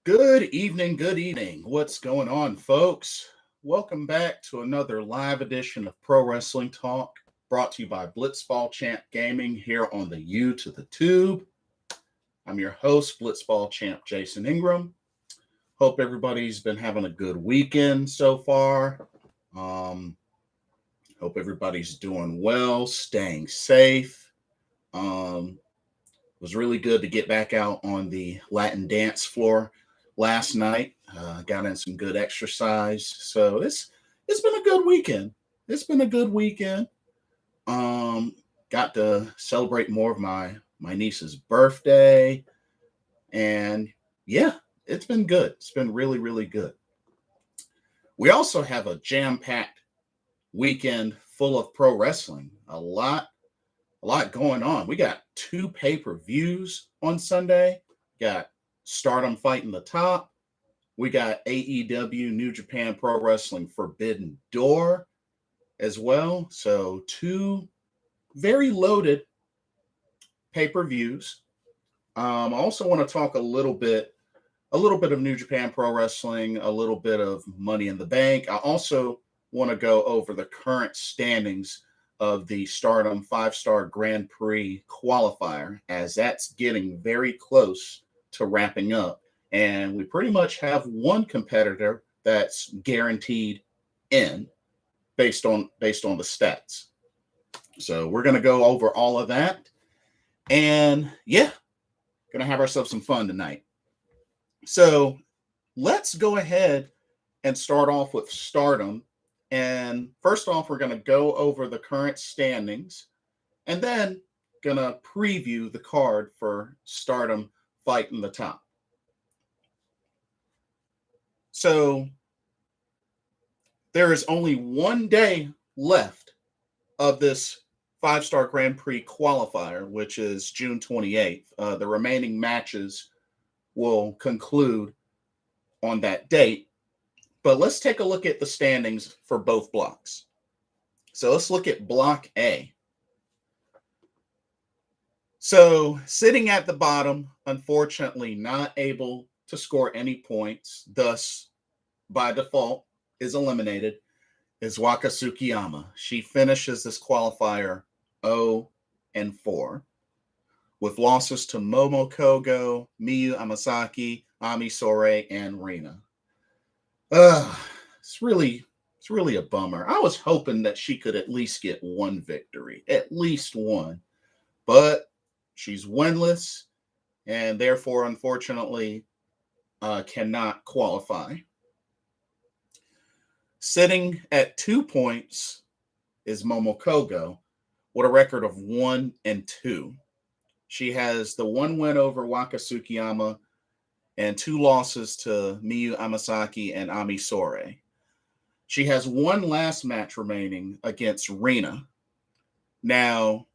Good evening, good evening. What's going on, folks? Welcome back to another live edition of Pro Wrestling Talk, brought to you by Blitzball Champ Gaming here on the U to the Tube. I'm your host, Blitzball Champ Jason Ingram. Hope everybody's been having a good weekend so far. Hope everybody's doing well, staying safe. It was really good to get back out on the Latin dance floor last night. Got in some good exercise. So it's been a good weekend. It's been a good weekend. Got to celebrate more of my niece's birthday. And yeah, it's been good. It's been really, really good. We also have a jam-packed weekend full of pro wrestling. A lot going on. We got 2 pay-per-views on Sunday. Got Stardom fighting the top. We got AEW New Japan Pro Wrestling Forbidden Door as well. So 2 very loaded pay-per-views. I also want to talk a little bit of New Japan Pro Wrestling, a little bit of Money in the Bank. I also want to go over the current standings of the Stardom 5-Star Grand Prix Qualifier, as that's getting very close to wrapping up. And we pretty much have one competitor that's guaranteed in based on the stats. So we're going to go over all of that. And yeah, going to have ourselves some fun tonight. So let's go ahead and start off with Stardom. And first off, we're going to go over the current standings and then going to preview the card for Stardom fighting the top. So there is only one day left of this 5-Star Grand Prix Qualifier, which is June 28th. The remaining matches will conclude on that date. But let's take a look at the standings for both blocks. So let's look at Block A. So sitting at the bottom, unfortunately not able to score any points, thus by default is eliminated, is Waka Tsukiyama. She finishes this qualifier 0-4 with losses to Momo Kogo, Miyu Amasaki, Ami Sourei, and Rina. It's really a bummer. I was hoping that she could at least get one victory, at least one, but she's winless and therefore, unfortunately, cannot qualify. Sitting at 2 points is Momo Kogo with a record of 1-2. She has the 1 win over Waka Tsukiyama and 2 losses to Miyu Amasaki and Ami Sourei. She has 1 last match remaining against Rina. Now,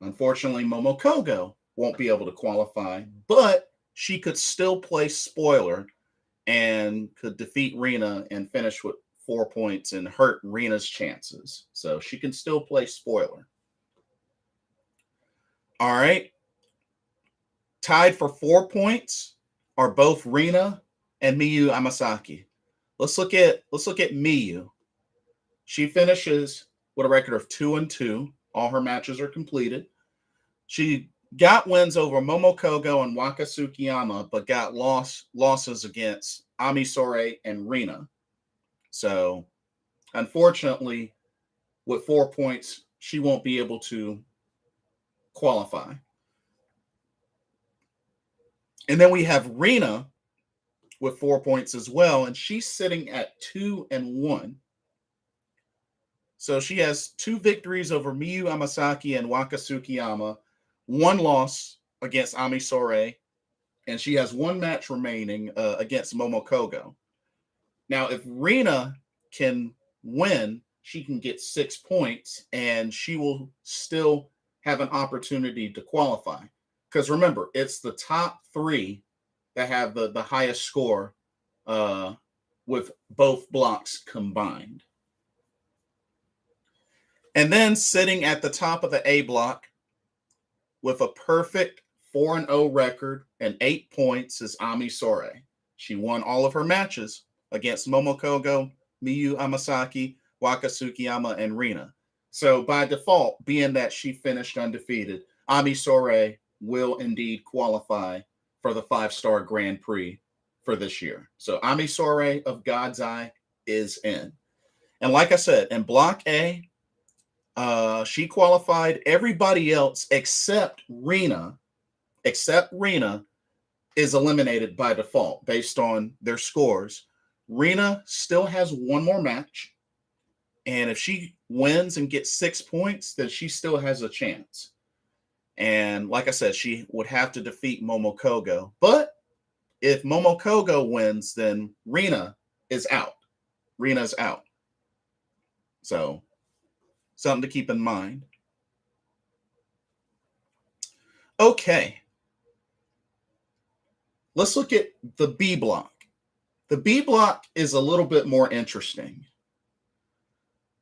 unfortunately, Momo Kogo won't be able to qualify, but she could still play spoiler and could defeat Rina and finish with 4 points and hurt Rina's chances. So she can still play spoiler. All right. Tied for 4 points are both Rina and Miyu Amasaki. Let's look at Miyu. She finishes with a record of 2-2. All her matches are completed. She got wins over Momo Kogo and Waka Tsukiyama, but got losses against Ami Sourei and Rina. So, unfortunately, with 4 points, she won't be able to qualify. And then we have Rina with 4 points as well, and she's sitting at 2-1. So she has 2 victories over Miyu Amasaki and Waka Tsukiyama, 1 loss against Ami Sourei, and she has 1 match remaining against Momo Kogo. Now, if Rina can win, she can get 6 points, and she will still have an opportunity to qualify. Because remember, it's the top 3 that have the highest score with both blocks combined. And then sitting at the top of the A block with a perfect 4-0 record and 8 points is Ami Sourei. She won all of her matches against Momokogo, Miyu Amasaki, Waka Tsukiyama, and Rina. So by default, being that she finished undefeated, Ami Sourei will indeed qualify for the 5-star Grand Prix for this year. So Ami Sourei of God's Eye is in. And like I said, in Block A, she qualified. Everybody else except Rina is eliminated by default based on their scores. Rina still has one more match. And if she wins and gets 6 points, then she still has a chance. And like I said, she would have to defeat Momokogo. But if Momokogo wins, then Rina is out. Rina's out. So, something to keep in mind. Okay. Let's look at the B block. The B block is a little bit more interesting.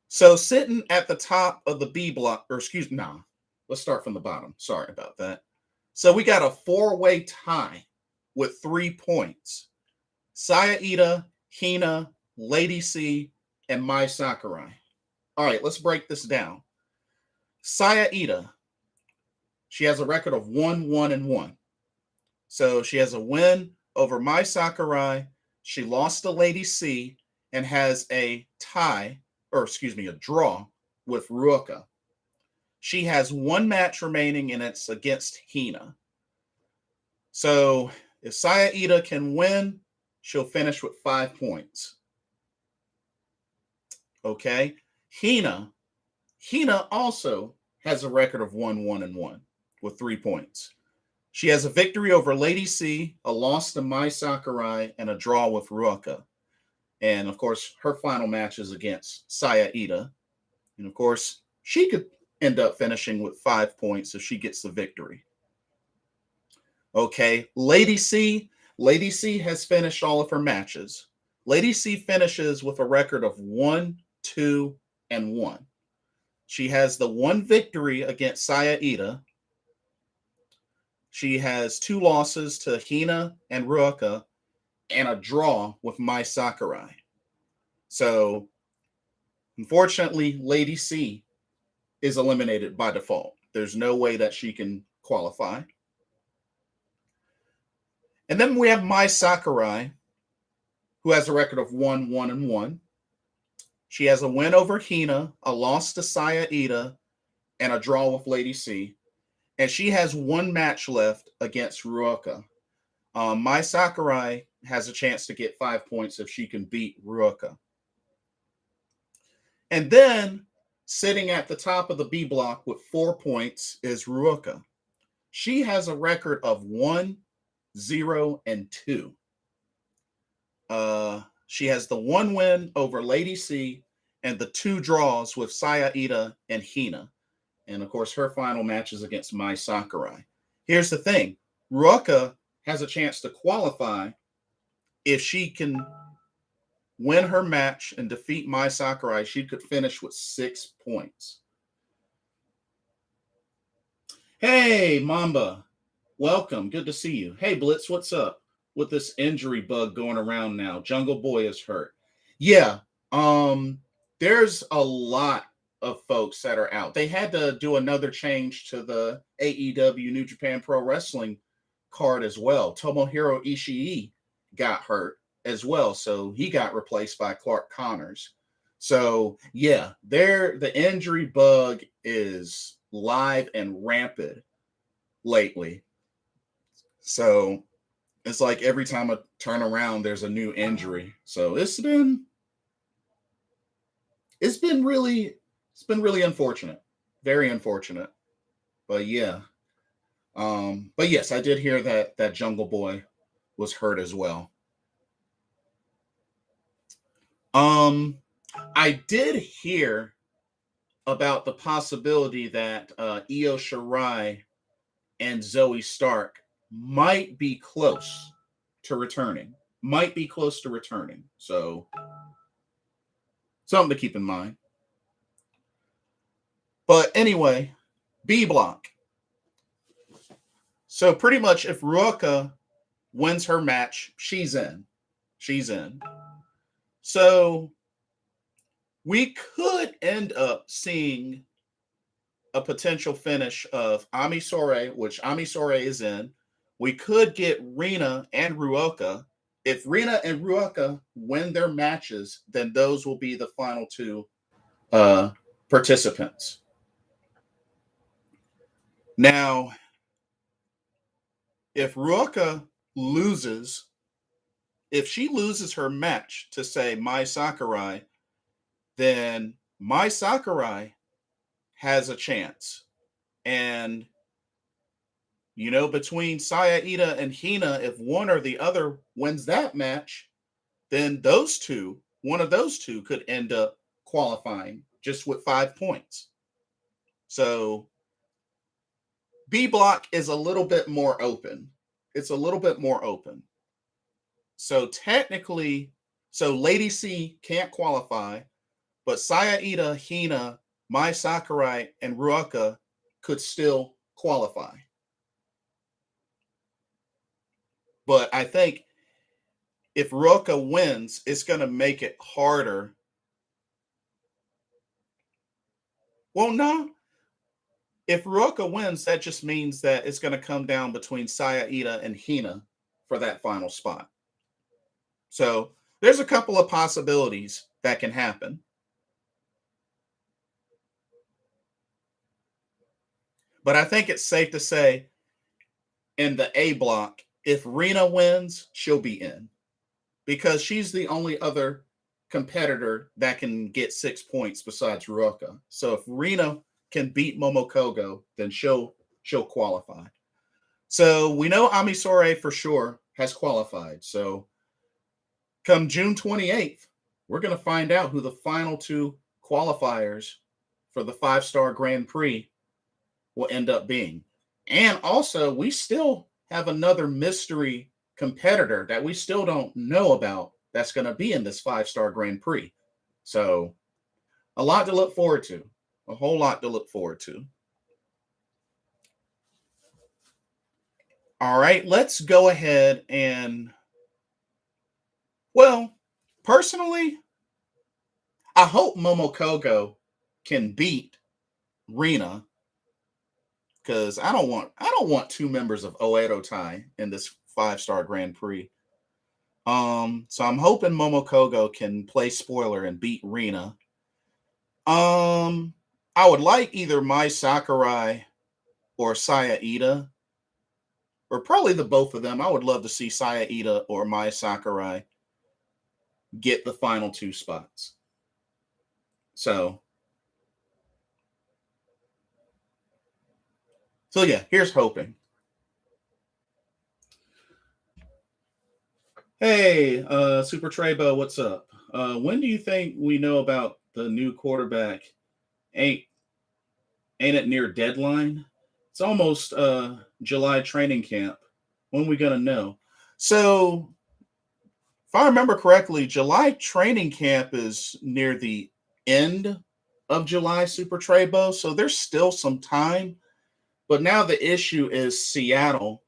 So sitting at the top of the B block, let's start from the bottom. Sorry about that. So we got a 4-way tie with 3 points. Saya Ida, Hina, Lady C, and Mai Sakurai. All right, let's break this down. Saya Ida, she has a record of 1-1-1. So she has a win over Mai Sakurai. She lost to Lady C and has a draw with Ruoka. She has one match remaining, and it's against Hina. So if Saya Ida can win, she'll finish with 5 points. Okay. Hina also has a record of 1-1-1 with 3 points. She has a victory over Lady C, a loss to Mai Sakurai, and a draw with Ruoka. And, of course, her final match is against Saya Ida. And, of course, she could end up finishing with 5 points if she gets the victory. Okay, Lady C has finished all of her matches. Lady C finishes with a record of 1-2-1. She has the one victory against Saya Ida. She has 2 losses to Hina and Ruoka and a draw with Mai Sakurai. So, unfortunately, Lady C is eliminated by default. There's no way that she can qualify. And then we have Mai Sakurai, who has a record of 1-1-1. She has a win over Hina, a loss to Saya Ida, and a draw with Lady C. And she has one match left against Ruoka. Mai Sakurai has a chance to get 5 points if she can beat Ruoka. And then, sitting at the top of the B block with 4 points is Ruoka. She has a record of 1-0-2. She has the one win over Lady C and the 2 draws with Saya Ida and Hina. And, of course, her final match is against Mai Sakurai. Here's the thing. Ruoka has a chance to qualify if she can win her match and defeat Mai Sakurai. She could finish with 6 points. Hey, Mamba. Welcome. Good to see you. Hey, Blitz, what's up with this injury bug going around now? Jungle Boy is hurt. Yeah, there's a lot of folks that are out. They had to do another change to the AEW New Japan Pro Wrestling card as well. Tomohiro Ishii got hurt as well, so he got replaced by Clark Connors. So yeah, the injury bug is live and rampant lately. So it's like every time I turn around, there's a new injury. So it's been really unfortunate, very unfortunate. But yeah, but yes, I did hear that Jungle Boy was hurt as well. I did hear about the possibility that Io Shirai and Zoe Stark might be close to returning. So something to keep in mind. But anyway, B block. So pretty much if Ruoka wins her match, she's in. She's in. So we could end up seeing a potential finish of Ami Sourei, which Ami Sourei is in. We could get Rina and Ruoka. If Rina and Ruoka win their matches, then those will be the final two participants. Now, if Ruoka loses, if she loses her match to, say, Mai Sakurai, then Mai Sakurai has a chance. And, you know, between Saya Ida and Hina, if one or the other wins that match, then those two, one of those two could end up qualifying just with 5 points. So B block is a little bit more open. It's a little bit more open. So technically, so Lady C can't qualify, but Saya Ida, Hina, Mai Sakurai, and Ruoka could still qualify. But I think if Ruoka wins, it's going to make it harder. Well, no. If Ruoka wins, that just means that it's going to come down between Saya Ida and Hina for that final spot. So there's a couple of possibilities that can happen. But I think it's safe to say in the A block, if Rina wins, she'll be in because she's the only other competitor that can get 6 points besides Ruoka. So if Rina can beat Momokogo, then she'll qualify. So we know Ami Sourei for sure has qualified. So come June 28th, we're going to find out who the final two qualifiers for the 5-star Grand Prix will end up being. And also, we still have another mystery competitor that we still don't know about that's going to be in this 5-star Grand Prix. So a lot to look forward to. A whole lot to look forward to. All right, let's go ahead and, well, personally, I hope Momokogo can beat Rina because I don't want two members of Oedo Tai in this 5-star Grand Prix. So I'm hoping Momokogo can play spoiler and beat Rina. I would like either Mai Sakurai or Saya Ida, or probably the both of them. I would love to see Saya Ida or Mai Sakurai get the final two spots. So yeah, here's hoping. Hey, Super Trebo, what's up? When do you think we know about the new quarterback? Ain't it near deadline? It's almost July training camp. When are we gonna know? So, if I remember correctly, July training camp is near the end of July, Super Trebo. So there's still some time. But now the issue is Seattle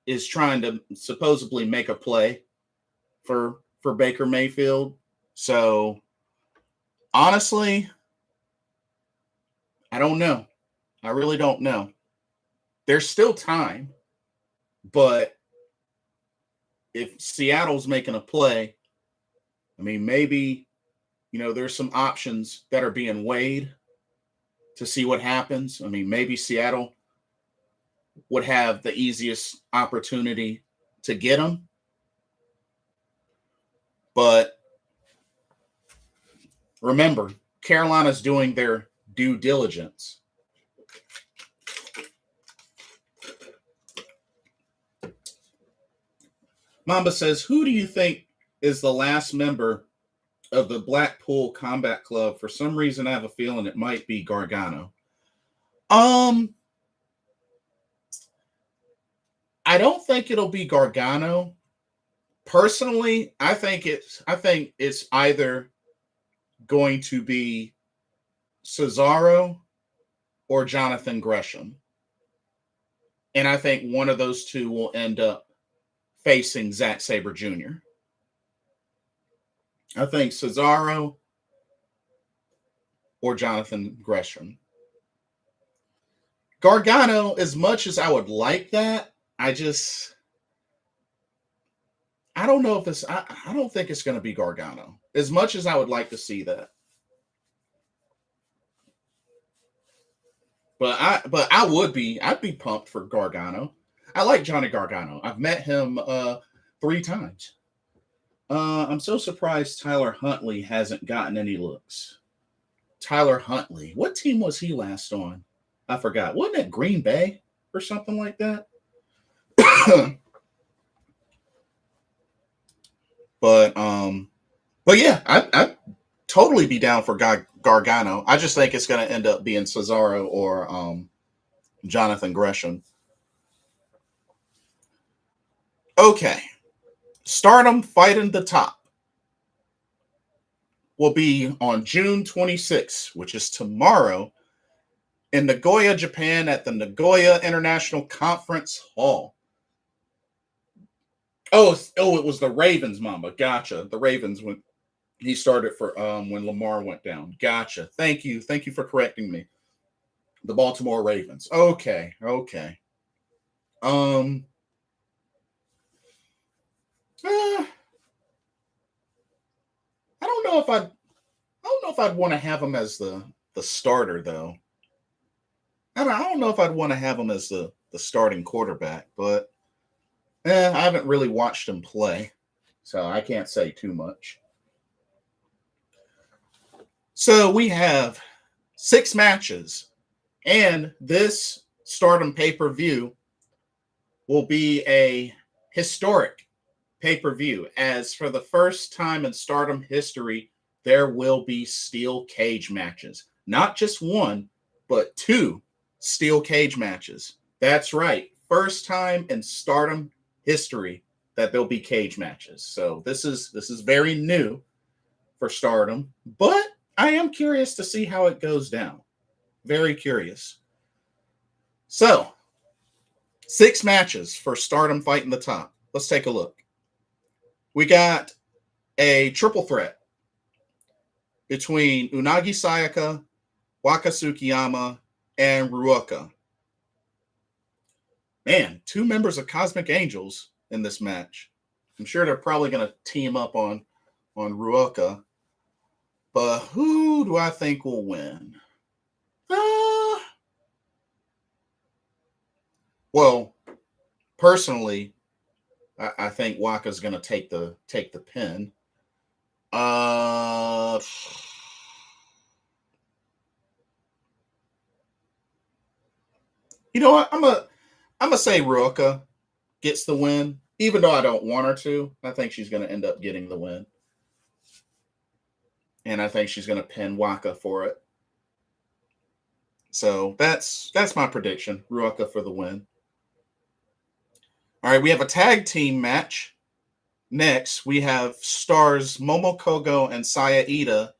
is trying to supposedly make a play for Baker Mayfield. So honestly, I don't know. I really don't know. There's still time, but if Seattle's making a play, I mean, maybe, there's some options that are being weighed to see what happens. I mean, maybe Seattle would have the easiest opportunity to get him. But remember, Carolina's doing their due diligence. Mamba says, who do you think is the last member of the Blackpool Combat Club? For some reason, I have a feeling it might be Gargano. I don't think it'll be Gargano. Personally, I think it's either going to be Cesaro or Jonathan Gresham. And I think one of those two will end up facing Zack Sabre Jr. I think Cesaro or Jonathan Gresham. Gargano, as much as I would like that, I don't know if it's I don't think it's going to be Gargano. As much as I would like to see that. But I'd be pumped for Gargano. I like Johnny Gargano. I've met him 3 times. I'm so surprised Tyler Huntley hasn't gotten any looks. Tyler Huntley. What team was he last on? I forgot. Wasn't it Green Bay or something like that? but yeah, I'd totally be down for Gargano. I just think it's going to end up being Cesaro or Jonathan Gresham. Okay. Stardom Fighting the Top will be on June 26th, which is tomorrow, in Nagoya, Japan, at the Nagoya International Conference Hall. Oh, it was the Ravens, Mama. Gotcha. The Ravens when he started for when Lamar went down. Gotcha. Thank you for correcting me. The Baltimore Ravens. Okay. Um. I don't know if I'd want to have him as the starter though. I don't know if I'd want to have him as the starting quarterback, but I haven't really watched him play, so I can't say too much. So we have 6 matches, and this Stardom pay-per-view will be a historic pay-per-view, as for the first time in Stardom history, there will be steel cage matches. Not just 1, but 2 steel cage matches. That's right. First time in Stardom history that there'll be cage matches. So this is very new for Stardom, but I am curious to see how it goes down. Very curious. So, 6 matches for Stardom Fighting the Top. Let's take a look. We got a triple threat between Unagi Sayaka, Waka Tsukiyama, and Ruaka. Man, 2 members of Cosmic Angels in this match. I'm sure they're probably going to team up on Ruaka. But who do I think will win? Well, personally, I think Waka's going to take the pin. You know what? I'm gonna say Ruaka gets the win, even though I don't want her to. I think she's going to end up getting the win, and I think she's going to pin Waka for it. So that's my prediction. Ruaka for the win. All right, we have a tag team match. Next, we have stars Momo Kogo and Saya Ida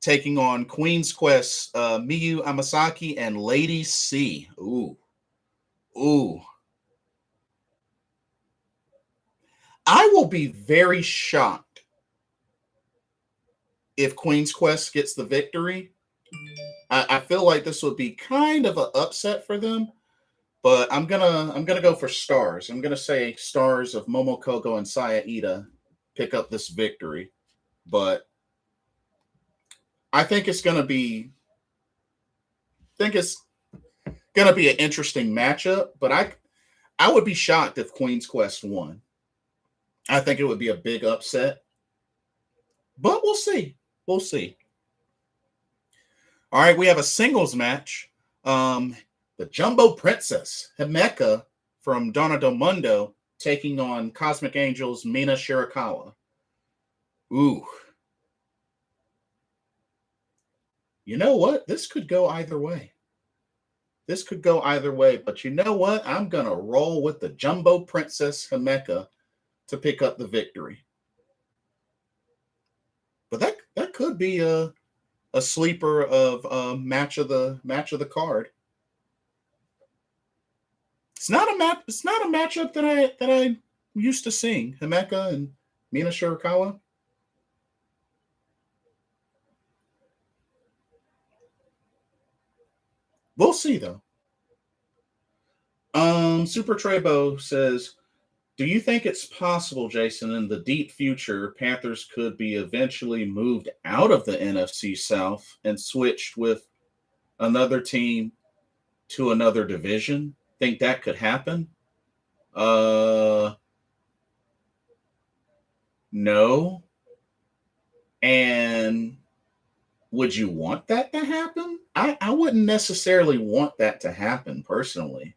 taking on Queen's Quest, Miyu Amasaki and Lady C. Ooh. I will be very shocked if Queen's Quest gets the victory. I feel like this would be kind of an upset for them, but I'm gonna go for stars. I'm gonna say stars of Momo Kogo and Saya Ida pick up this victory, but I think it's gonna be an interesting matchup. But I would be shocked if Queen's Quest won. I think it would be a big upset, but we'll see. We'll see. All right, we have a singles match. The Jumbo Princess, Himeka from Donna Del Mundo, taking on Cosmic Angels, Mina Shirakawa. Ooh. You know what? This could go either way. But you know what? I'm going to roll with the Jumbo Princess, Himeka, to pick up the victory. But that could be a sleeper of match of the card. It's not a matchup that I used to seeing. Himeka and Mina Shirakawa. We'll see though. Super Trebo says, do you think it's possible, Jason, in the deep future, Panthers could be eventually moved out of the NFC South and switched with another team to another division? Think that could happen? No. And would you want that to happen? I wouldn't necessarily want that to happen personally.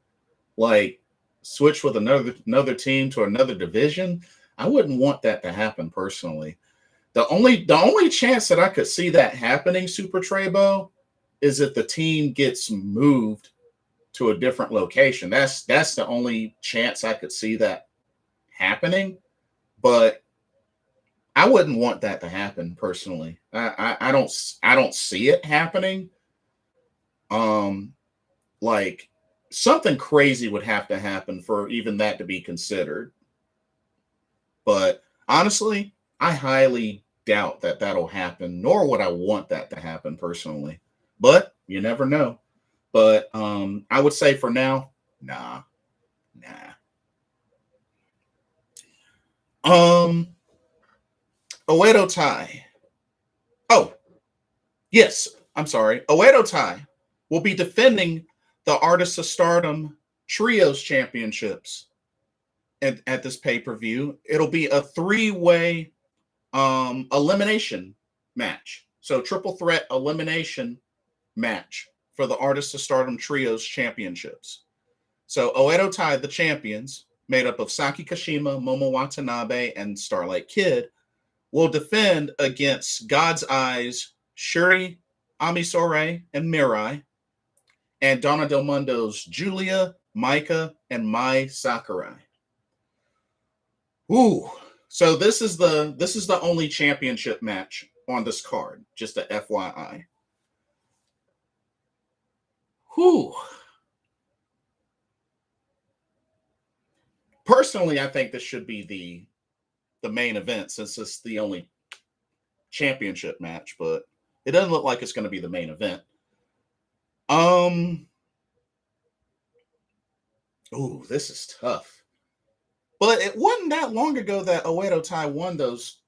Like switch with another team to another division. I wouldn't want that to happen personally. The only chance that I could see that happening, Super Trebo, is if the team gets moved to a different location. That's the only chance I could see that happening. But I wouldn't want that to happen personally. I don't see it happening. Like something crazy would have to happen for even that to be considered. But honestly, I highly doubt that that'll happen, nor would I want that to happen personally. But you never know. But I would say for now, nah. Oedo Tai. Oh, yes. I'm sorry. Oedo Tai will be defending the Artists of Stardom Trios Championships at this pay-per-view. It'll be a 3-way elimination match. So triple threat elimination match for the Artists of Stardom Trios Championships. So Oedo Tai, the champions, made up of Saki Kashima, Momo Watanabe, and Starlight Kid, will defend against God's Eyes, Shuri, Amisore, and Mirai, and Donna Del Mundo's Julia, Micah, and Mai Sakurai. Ooh. So this is the only championship match on this card, just a FYI. Whew. Personally, I think this should be the main event since it's the only championship match, but it doesn't look like it's going to be the main event. Ooh, this is tough. But it wasn't that long ago that Oedo Tai won those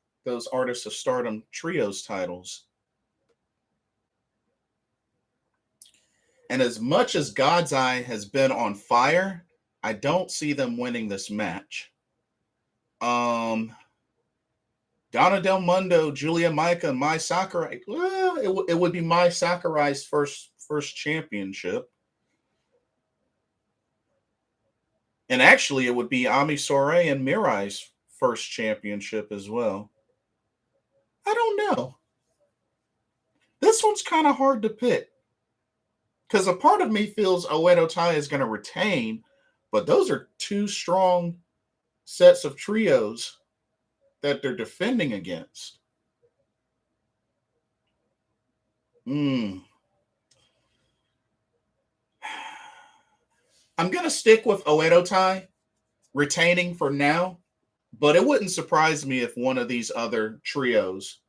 Artists of Stardom Trios titles. And as much as God's Eye has been on fire, I don't see them winning this match. Donna Del Mundo, Julia Micah, and Mai Sakurai. Well, it would be Mai Sakurai's first championship. And actually, it would be Ami Sourei and Mirai's first championship as well. I don't know. This one's kind of hard to pick. Because a part of me feels Oedo Tai is going to retain, but those are two strong sets of trios that they're defending against. I'm going to stick with Oedo Tai retaining for now, but it wouldn't surprise me if one of these other trios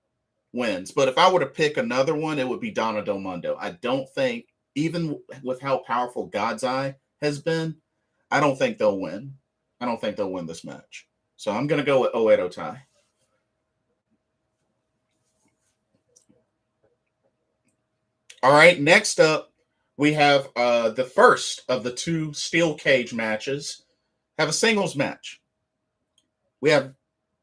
wins. But if I were to pick another one, it would be Donna Del Mundo. I don't think, even with how powerful God's Eye has been, I don't think they'll win. I don't think they'll win this match. So I'm going to go with Oedo Tai. All right, next up, we have the first of the two steel cage matches. Have a singles match. We have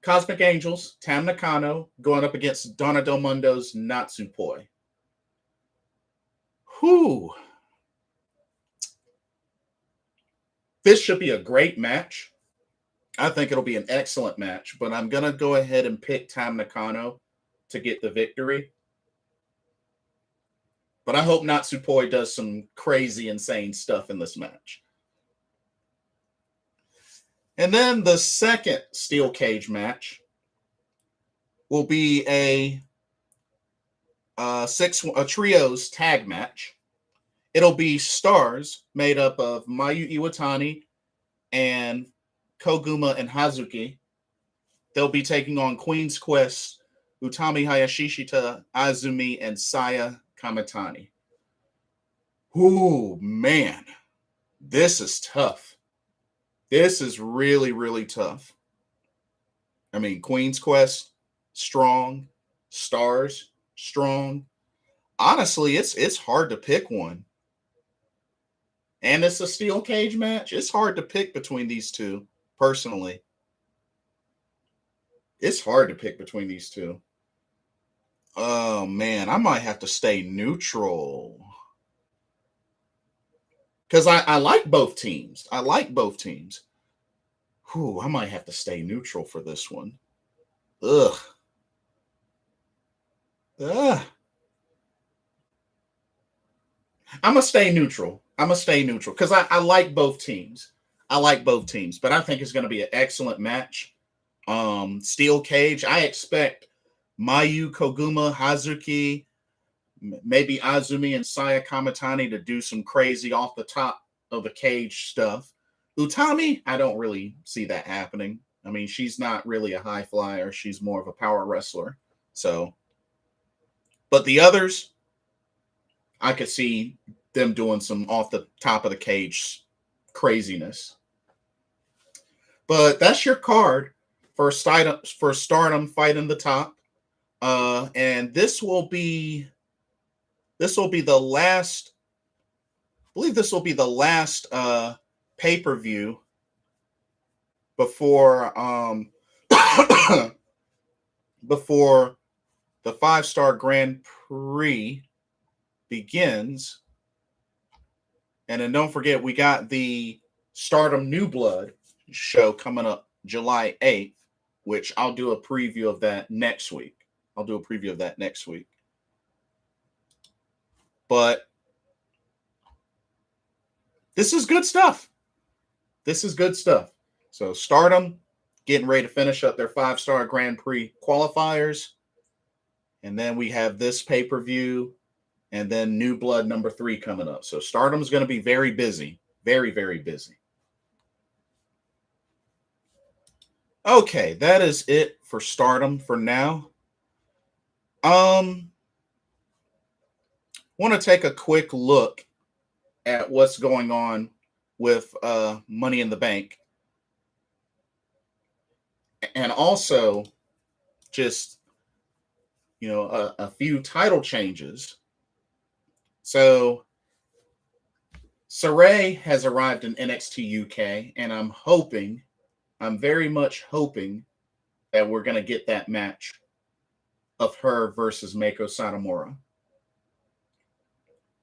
Cosmic Angels, Tam Nakano, going up against Donna Del Mundo's Natsupoi. Whew. This should be a great match. I think it'll be an excellent match, but I'm going to go ahead and pick Tam Nakano to get the victory. But I hope Natsupoi does some crazy, insane stuff in this match. And then the second steel cage match will be a trios tag match. It'll be stars made up of Mayu Iwatani and Koguma and Hazuki. They'll be taking on Queen's Quest, Utami Hayashishita, Azumi, and Saya Kamitani. Oh, man. This is tough. This is really, really tough. I mean, Queen's Quest, strong. Stars, strong. Honestly, it's hard to pick one. And it's a steel cage match. It's hard to pick between these two, personally. It's hard to pick between these two. Oh, man. I might have to stay neutral. Because I like both teams. I like both teams. Whew, I might have to stay neutral for this one. Ugh. Ugh. I'm going to stay neutral. I'm going to stay neutral because I like both teams. I like both teams, but I think it's going to be an excellent match. Steel cage. I expect Mayu, Koguma, Hazuki, maybe Azumi and Saya Kamitani to do some crazy off the top of the cage stuff. Utami, I don't really see that happening. I mean, she's not really a high flyer. She's more of a power wrestler. So, but the others, I could see them doing some off the top of the cage craziness. But that's your card for Stardom fighting the top. And this will be the last. I believe this will be the last pay-per-view before before the 5-star Grand Prix begins. And then don't forget, we got the Stardom New Blood show coming up July 8th, which I'll do a preview of that next week. But this is good stuff. So Stardom getting ready to finish up their 5-star Grand Prix qualifiers. And then we have this pay-per-view and then New Blood number 3 coming up. So Stardom's going to be very busy. Very, very busy. Okay, that is it for Stardom for now. Want to take a quick look at what's going on with Money in the Bank. And also just, a few title changes. So Saray has arrived in NXT UK, and I'm very much hoping that we're going to get that match of her versus Meiko Satomura.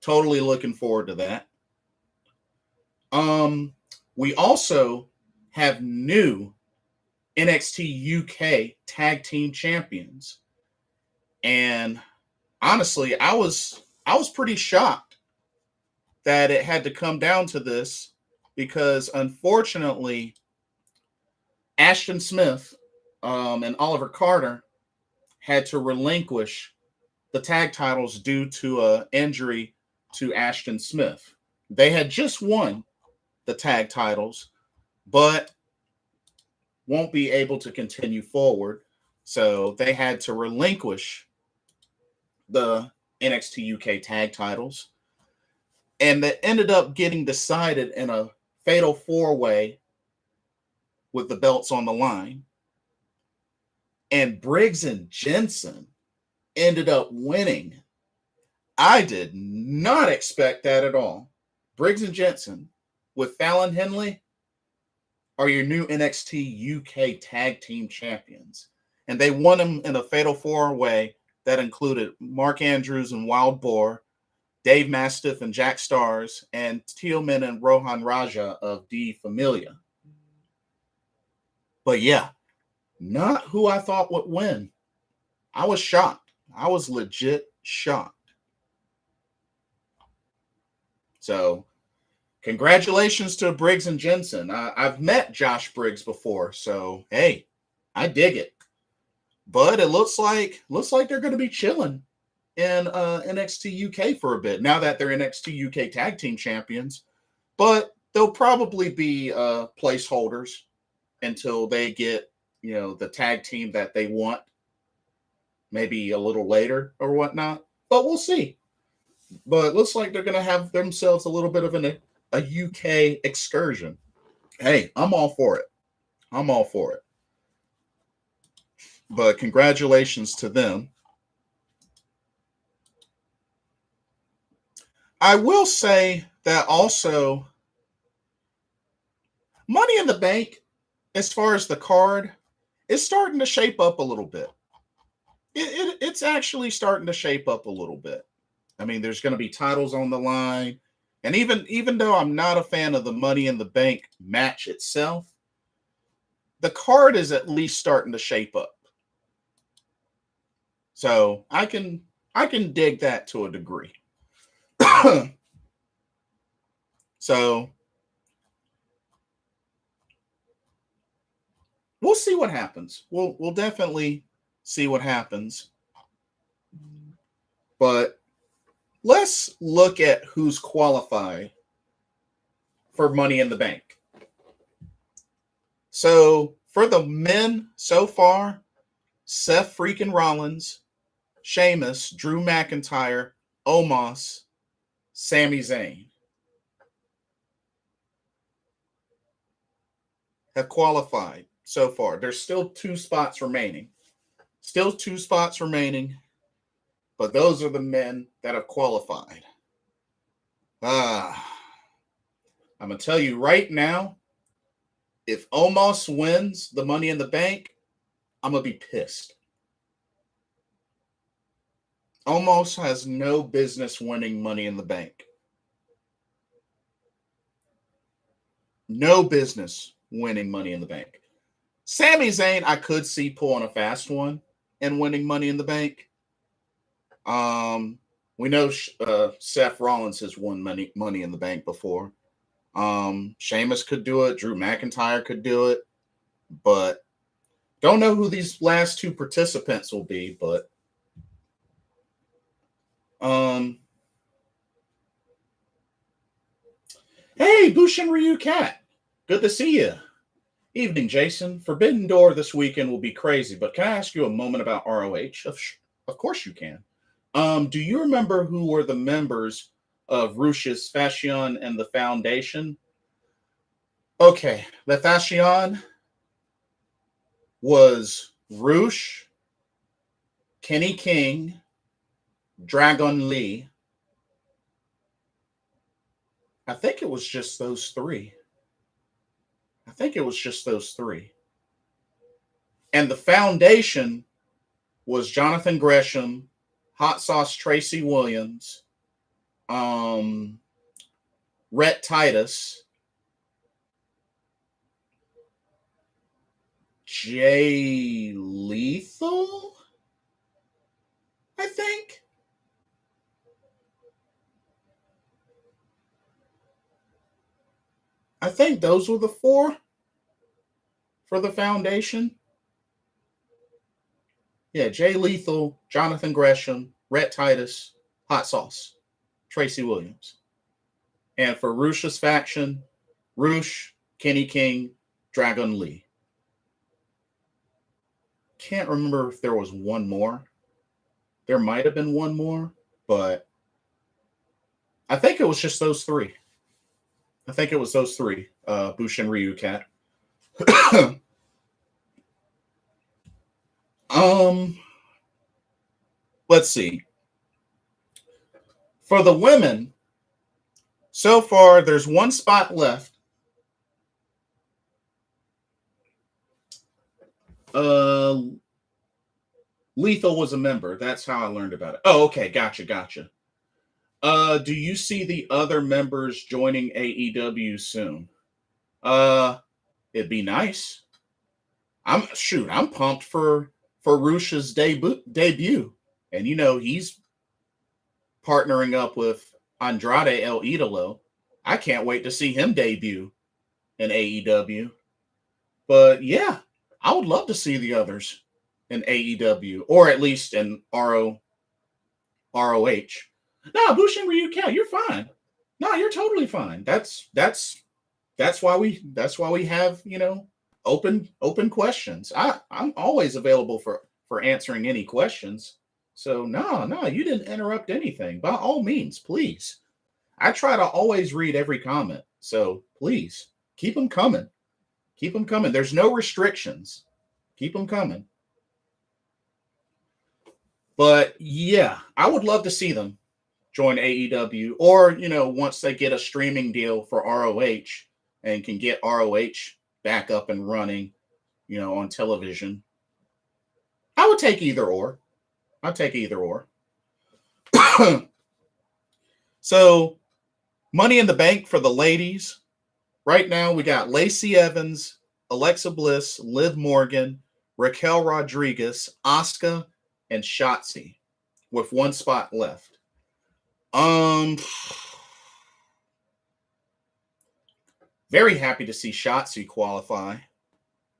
Totally looking forward to that. We also have new NXT UK tag team champions. And honestly, I was pretty shocked that it had to come down to this because unfortunately Ashton Smith and Oliver Carter had to relinquish the tag titles due to an injury to Ashton Smith. They had just won the tag titles, but won't be able to continue forward. So they had to relinquish the NXT UK tag titles. And that ended up getting decided in a fatal 4-way with the belts on the line. And Briggs and Jensen ended up winning. I did not expect that at all. Briggs and Jensen with Fallon Henley are your new NXT UK tag team champions. And they won them in a fatal 4-way that included Mark Andrews and Wild Boar, Dave Mastiff and Jack Stars, and Tealman and Rohan Raja of D Familia. But yeah, not who I thought would win. I was shocked. I was legit shocked. So, congratulations to Briggs and Jensen. I've met Josh Briggs before, so hey, I dig it. But it looks like they're going to be chilling in NXT UK for a bit now that they're NXT UK Tag Team Champions. But they'll probably be placeholders until they get the tag team that they want, maybe a little later or whatnot. But we'll see. but it looks like they're going to have themselves a little bit of a UK excursion. Hey, I'm all for it. I'm all for it. But congratulations to them. I will say that also Money in the Bank, as far as the card, is starting to shape up a little bit. It's actually starting to shape up a little bit. I mean, there's going to be titles on the line. And even though I'm not a fan of the Money in the Bank match itself, the card is at least starting to shape up. So I can dig that to a degree. So we'll see what happens. We'll definitely see what happens. But let's look at who's qualified for Money in the Bank. So for the men so far, Seth freaking Rollins, Sheamus, Drew McIntyre, Omos, Sami Zayn have qualified so far. There's still 2 spots remaining. But those are the men that have qualified. I'm going to tell you right now, if Omos wins the Money in the Bank, I'm going to be pissed. Omos has no business winning Money in the Bank. No business winning Money in the Bank. Sami Zayn, I could see pulling a fast one and winning Money in the Bank. We know Seth Rollins has won Money in the Bank before. Sheamus could do it. Drew McIntyre could do it. But don't know who these last 2 participants will be. But hey, Bushin Ryu Cat. Good to see you. Evening, Jason. Forbidden Door this weekend will be crazy, but can I ask you a moment about ROH? Of course you can. Do you remember who were the members of Rush's Fashion and the Foundation? Okay, the Fashion was Rush, Kenny King, Dragon Lee. I think it was just those 3. And the Foundation was Jonathan Gresham, Hot Sauce Tracy Williams, Rhett Titus, Jay Lethal, I think. I think those were the 4 for the Foundation. Yeah, Jay Lethal, Jonathan Gresham, Rhett Titus, Hot Sauce, Tracy Williams. And for Rush's faction, Rush, Kenny King, Dragon Lee. Can't remember if there was one more. There might have been one more, but I think it was just those 3. Bushin Ryu Cat. Let's see. For the women, so far there's 1 spot left. Lethal was a member. That's how I learned about it. Oh, okay. Gotcha. Do you see the other members joining AEW soon? It'd be nice. I'm pumped for Rush's debut. And he's partnering up with Andrade El Idolo. I can't wait to see him debut in AEW. But yeah, I would love to see the others in AEW, or at least in ROH. No, Bushin Ryu Cat, you're fine. No, you're totally fine. That's why we have open questions. I'm always available for answering any questions. So no, you didn't interrupt anything. By all means, please. I try to always read every comment. So please keep them coming. Keep them coming. There's no restrictions. Keep them coming. But yeah, I would love to see them join AEW, or once they get a streaming deal for ROH and can get ROH back up and running, on television. I would take either or. I'd take either or. So, Money in the Bank for the ladies. Right now, we got Lacey Evans, Alexa Bliss, Liv Morgan, Raquel Rodriguez, Asuka, and Shotzi, with one spot left. Very happy to see Shotzi qualify.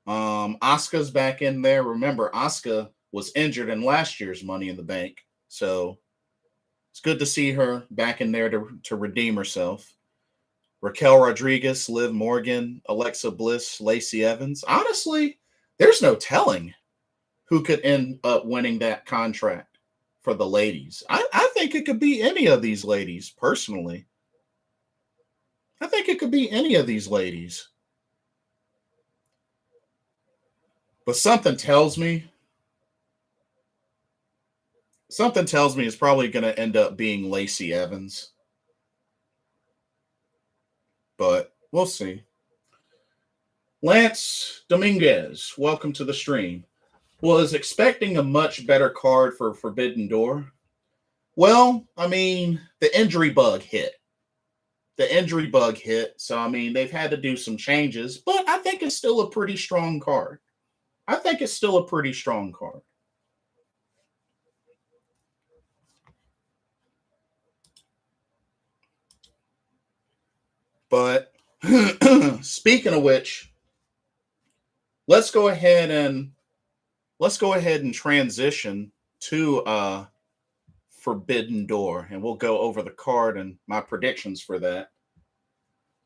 Asuka's back in there. Remember, Asuka was injured in last year's Money in the Bank, so it's good to see her back in there to redeem herself. Raquel Rodriguez, Liv Morgan, Alexa Bliss, Lacey Evans. Honestly, there's no telling who could end up winning that contract for the ladies. I think it could be any of these ladies, personally. I think it could be any of these ladies. But something tells me it's probably going to end up being Lacey Evans. But we'll see. Lance Dominguez, welcome to the stream. Was expecting a much better card for Forbidden Door. Well, I mean, the injury bug hit. So, I mean, they've had to do some changes, but I think it's still a pretty strong card. But speaking of which, let's go ahead and transition to Forbidden Door, and we'll go over the card and my predictions for that.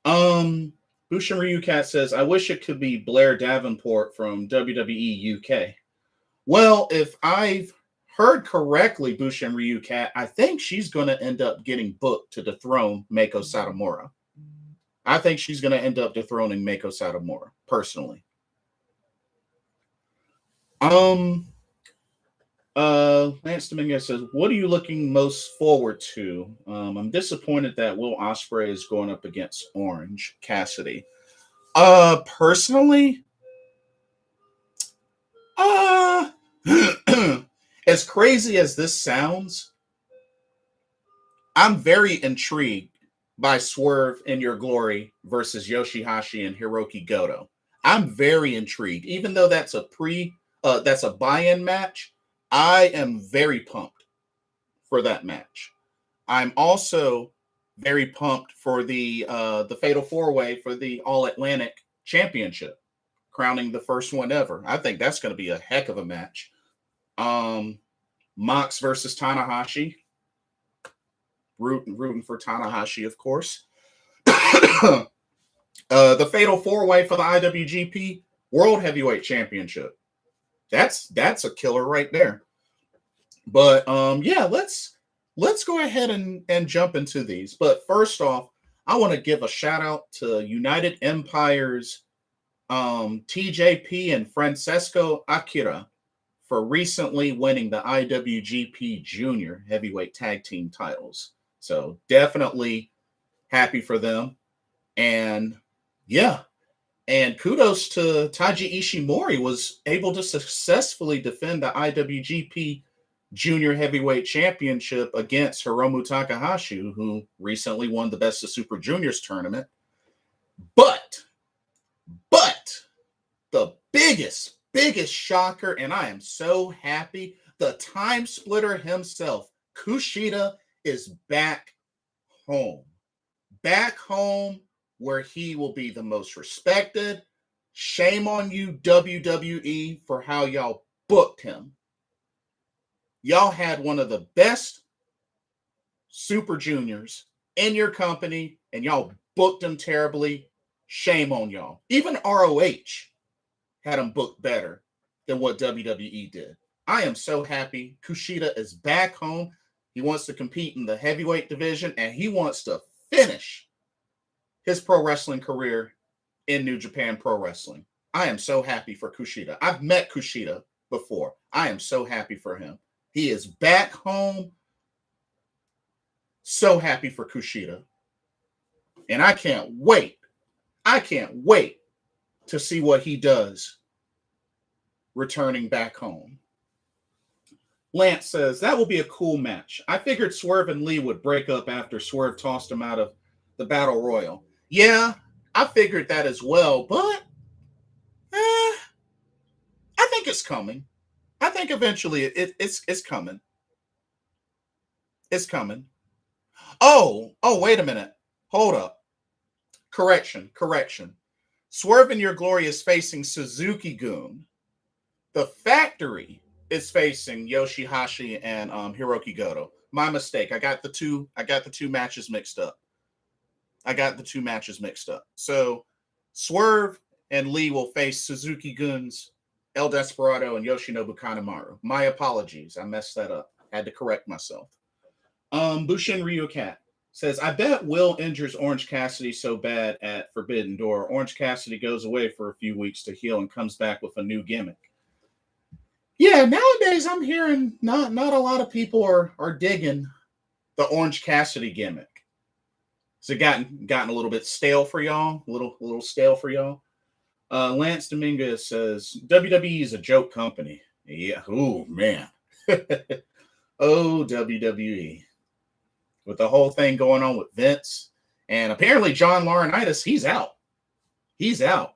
Bushin Ryu Cat says, I wish it could be Blair Davenport from WWE UK. Well, if I've heard correctly, Bushin Ryu Cat, I think she's going to end up getting booked to dethrone Meiko Satomura. I think she's going to end up dethroning Meiko Satomura, personally. Lance Dominguez says, what are you looking most forward to? I'm disappointed that Will Ospreay is going up against Orange Cassidy. Personally, as crazy as this sounds, I'm very intrigued by Swerve in Your Glory versus Yoshihashi and Hiroki Goto. I'm very intrigued, even though that's a buy-in match. I am very pumped for that match. I'm also very pumped for the Fatal 4-Way for the All-Atlantic Championship, crowning the first one ever. I think that's going to be a heck of a match. Mox versus Tanahashi. Rooting for Tanahashi, of course. The Fatal 4-Way for the IWGP World Heavyweight Championship. That's a killer right there. But yeah, let's go ahead and jump into these. But first off, I want to give a shout out to United Empire's TJP and Francesco Akira for recently winning the IWGP Junior Heavyweight Tag Team titles. So definitely happy for them. And yeah. And kudos to Taiji Ishimori, was able to successfully defend the IWGP Junior Heavyweight Championship against Hiromu Takahashi, who recently won the Best of Super Juniors tournament. But the biggest shocker, and I am so happy, the time splitter himself, Kushida, is back home. Back home, where he will be the most respected. Shame on you, WWE, for how y'all booked him. Y'all had one of the best Super Juniors in your company, and y'all booked him terribly. Shame on y'all. Even ROH had him booked better than what WWE did. I am so happy Kushida is back home. He wants to compete in the heavyweight division, and he wants to finish his pro wrestling career in New Japan Pro Wrestling. I am so happy for Kushida. I've met Kushida before. I am so happy for him. He is back home. So happy for Kushida. And I can't wait. I can't wait to see what he does returning back home. Lance says, that will be a cool match. I figured Swerve and Lee would break up after Swerve tossed him out of the Battle Royal. Yeah, I figured that as well, but I think it's coming. I think eventually it's coming. It's coming. Oh, wait a minute. Hold up. Correction. Swerve in Your Glory is facing Suzuki-gun. The Factory is facing Yoshihashi and Hiroki Goto. My mistake. I got the two matches mixed up. So Swerve and Lee will face Suzuki-gun's El Desperado and Yoshinobu Kanemaru. My apologies. I messed that up. Had to correct myself. Bushin Ryu Cat says, I bet Will injures Orange Cassidy so bad at Forbidden Door. Orange Cassidy goes away for a few weeks to heal and comes back with a new gimmick. Yeah, nowadays I'm hearing not a lot of people are digging the Orange Cassidy gimmick. Has it gotten a little bit stale for y'all? A little stale for y'all? Lance Dominguez says, WWE is a joke company. Yeah, oh man. Oh, WWE. With the whole thing going on with Vince. And apparently John Laurinaitis, he's out.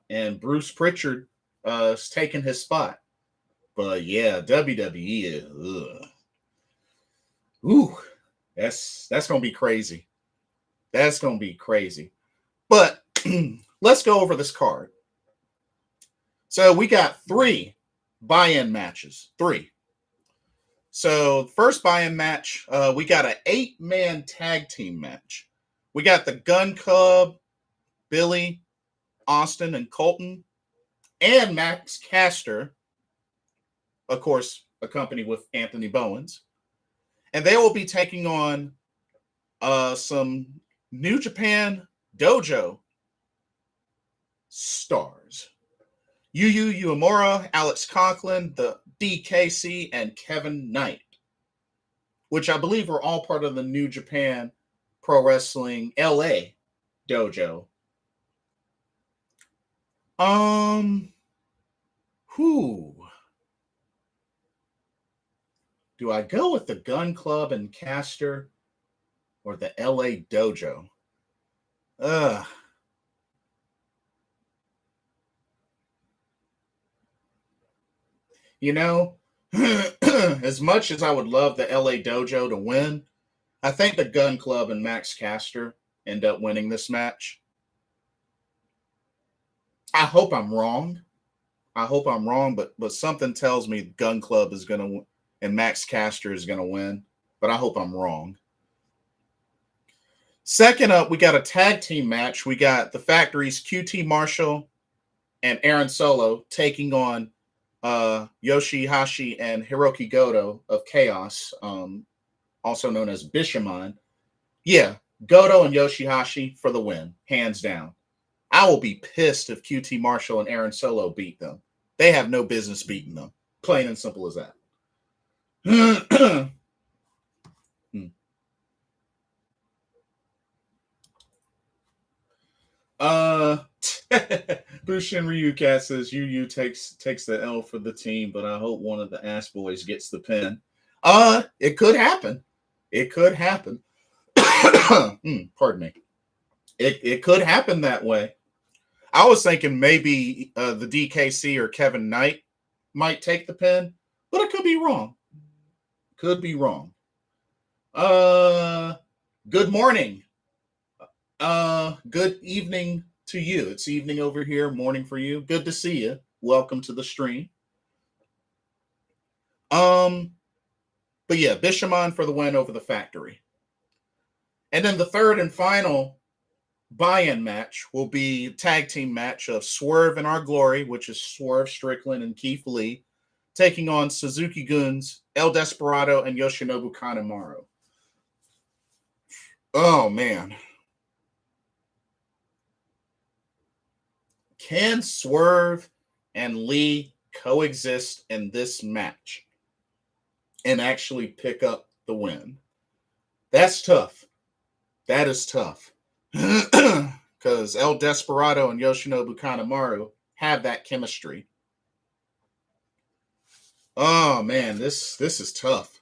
And Bruce Pritchard is taking his spot. But yeah, WWE is that's gonna be crazy. That's gonna be crazy. But let's go over this card. So we got 3 buy-in matches. 3. So first buy-in match, we got an 8-man tag team match. We got the Gun Club, Billy, Austin, and Colton, and Max Caster, of course, accompanied with Anthony Bowens. And they will be taking on some New Japan Dojo stars. Yu Uemura, Alex Conklin, the DKC, and Kevin Knight, which I believe are all part of the New Japan Pro Wrestling LA dojo. Who do I go with, the Gun Club and Caster or the LA dojo? You know, as much as I would love the LA Dojo to win, I think the Gun Club and Max Caster end up winning this match. I hope I'm wrong. But something tells me Gun Club is going to and Max Caster is going to win, but I hope I'm wrong. Second up, we got a tag team match. We got the Factory's QT Marshall and Aaron Solo taking on Yoshihashi and Hiroki Goto of Chaos, also known as Bishamon. Yeah, Goto and Yoshihashi for the win, hands down. I will be pissed if QT Marshall and Aaron Solo beat them. They have no business beating them. Plain and simple as that. Bushin Ryukat says Yu takes the L for the team, but I hope one of the Ass Boys gets the pin. It could happen. Pardon me. It could happen that way. I was thinking maybe the DKC or Kevin Knight might take the pin, but I could be wrong. Good morning. Good evening to you. It's evening over here, morning for you. Good to see you. Welcome to the stream. But yeah, Bishamon for the win over the Factory. And then the third and final buy-in match will be tag team match of Swerve in Our Glory, which is Swerve Strickland and Keith Lee, taking on Suzuki Guns, El Desperado, and Yoshinobu Kanemaru. Oh, man. Can Swerve and Lee coexist in this match and actually pick up the win? That's tough. That is tough. Because El Desperado and Yoshinobu Kanemaru have that chemistry. Oh, man, this is tough.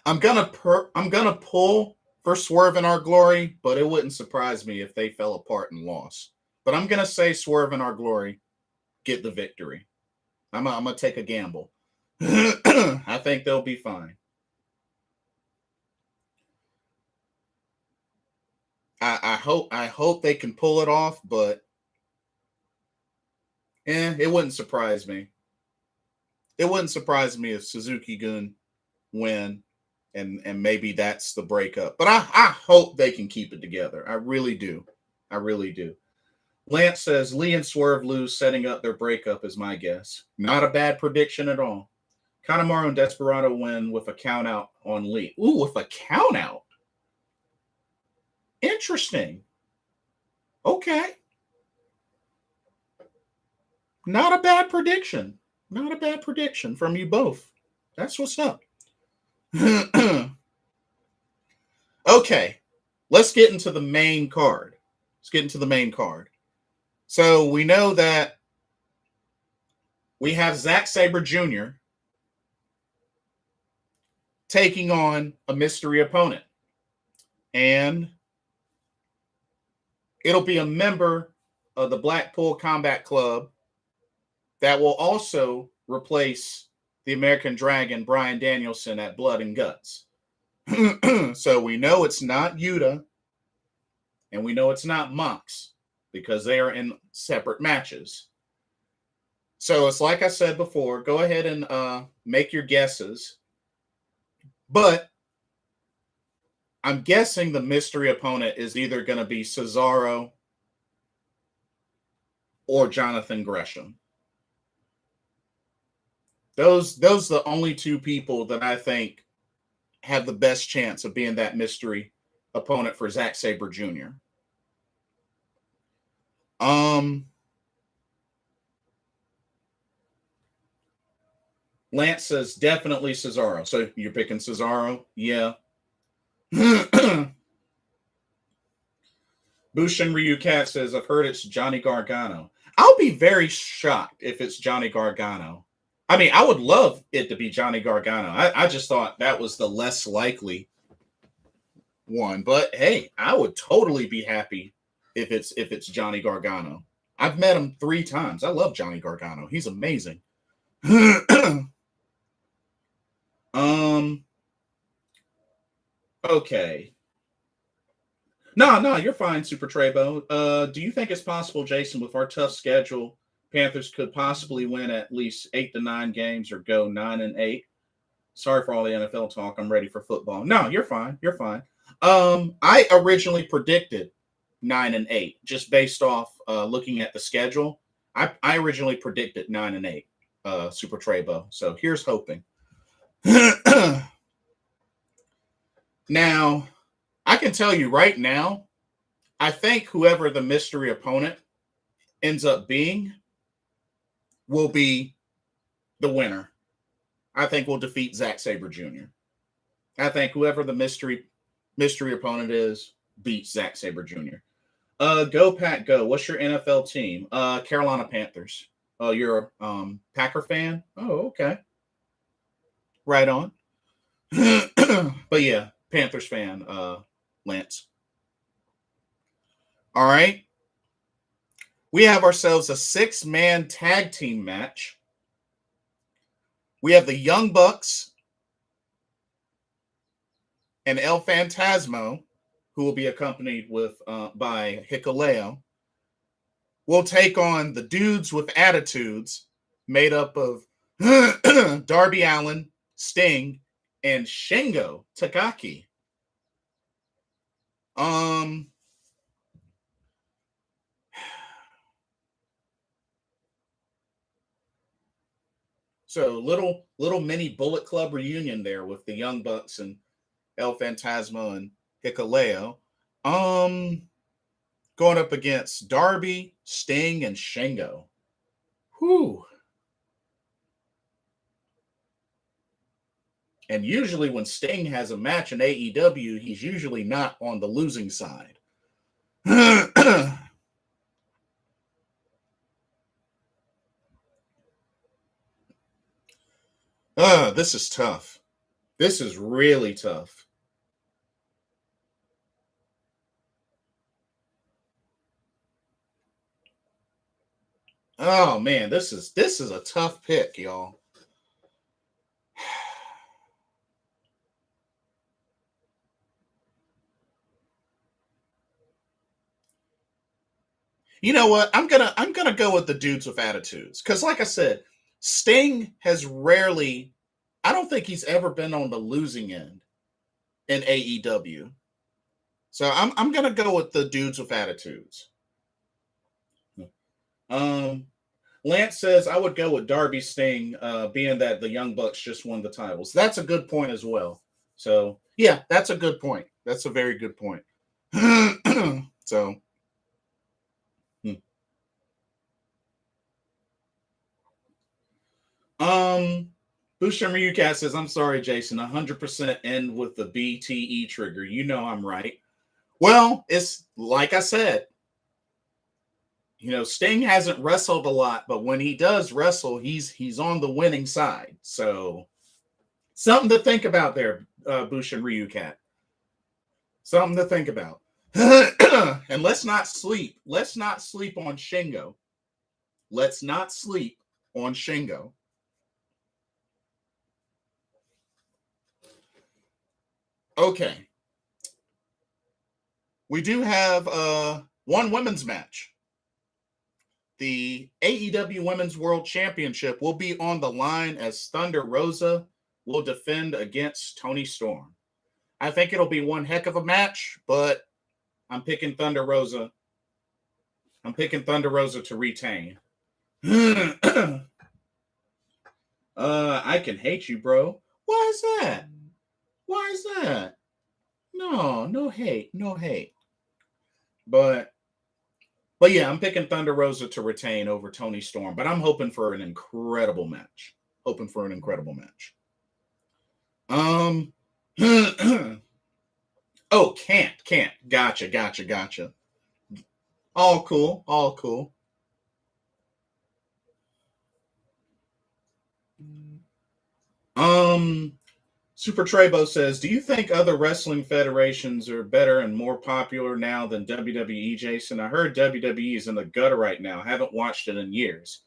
I'm gonna pull for Swerve and Our Glory, but it wouldn't surprise me if they fell apart and lost. But I'm gonna say Swerve and Our Glory get the victory. I'm gonna take a gamble. I think they'll be fine. I hope they can pull it off, but it wouldn't surprise me. It wouldn't surprise me if Suzuki Gun win, and maybe that's the breakup. But I hope they can keep it together. I really do. I really do. Lance says Lee and Swerve lose, setting up their breakup is my guess. Not a bad prediction at all. Kanemaru and Desperado win with a count out on Lee. Ooh, with a count out. Interesting. Okay. Not a bad prediction. Not a bad prediction from you both. That's what's up. Okay. Let's get into the main card. So we know that we have Zack Sabre Jr. taking on a mystery opponent. And it'll be a member of the Blackpool Combat Club that will also replace the American Dragon, Bryan Danielson, at Blood and Guts. So we know it's not Yuta, and we know it's not Mox, because they are in separate matches. So it's like I said before, go ahead and make your guesses. But I'm guessing the mystery opponent is either going to be Cesaro or Jonathan Gresham. Those are the only two people that I think have the best chance of being that mystery opponent for Zack Sabre Jr. Lance says definitely Cesaro. So you're picking Cesaro? Yeah. Bushin Ryu Cat says, I've heard it's Johnny Gargano. I'll be very shocked if it's Johnny Gargano. I mean, I would love it to be Johnny Gargano. I just thought that was the less likely one. But hey, I would totally be happy if it's Johnny Gargano. I've met him 3 times. I love Johnny Gargano. He's amazing. Okay. No, you're fine, Super Trebo. Do you think it's possible, Jason, with our tough schedule, Panthers could possibly win at least 8 to 9 games or go 9-8? Sorry for all the NFL talk. I'm ready for football. No, you're fine. You're fine. I originally predicted 9-8 just based off looking at the schedule. I originally predicted 9-8, Super Trebo. So here's hoping. Now, I can tell you right now, I think whoever the mystery opponent ends up being will be the winner. I think we'll defeat Zack Sabre Jr. I think whoever the mystery opponent is beats Zack Sabre Jr. Go Pack Go. What's your NFL team? Carolina Panthers. Oh, you're a Packer fan? Oh, okay. Right on. But yeah, Panthers fan, Lance. All right. We have ourselves a 6-man tag team match. We have the Young Bucks and El Phantasmo, who will be accompanied with by Hikuleo, will take on the Dudes with Attitudes, made up of Darby Allin, Sting, and Shingo Takagi. So little mini Bullet Club reunion there with the Young Bucks and El Phantasmo and Hikuleo. Going up against Darby, Sting, and Shingo. Whew. And usually when Sting has a match in AEW, he's usually not on the losing side. This is tough. This is really tough. Oh man, this is a tough pick, y'all. You know what? I'm gonna go with the dudes with attitudes. Because like I said, Sting has rarely, I don't think he's ever been on the losing end in AEW. So I'm gonna go with the dudes with attitudes. Lance says I would go with Darby Sting, being that the Young Bucks just won the titles. That's a good point as well. So yeah, that's a good point. That's a very good point. So Booster Ryukat says, I'm sorry, Jason, 100% end with the BTE trigger. You know I'm right. Well, it's like I said, you know, Sting hasn't wrestled a lot, but when he does wrestle, he's on the winning side. So something to think about there, Bushin Ryukat. Something to think about. And let's not sleep. Let's not sleep on Shingo. Let's not sleep on Shingo. Okay. We do have one women's match. The AEW Women's World Championship will be on the line as Thunder Rosa will defend against Toni Storm. I think it'll be one heck of a match, but I'm picking Thunder Rosa. I'm picking Thunder Rosa to retain. I can hate you, bro. Why is that? Why is that? No hate, no hate. But yeah, I'm picking Thunder Rosa to retain over Toni Storm, but I'm hoping for an incredible match. Oh, can't. Gotcha. All cool. Super Trebo says, do you think other wrestling federations are better and more popular now than WWE, Jason? I heard WWE is in the gutter right now. I haven't watched it in years.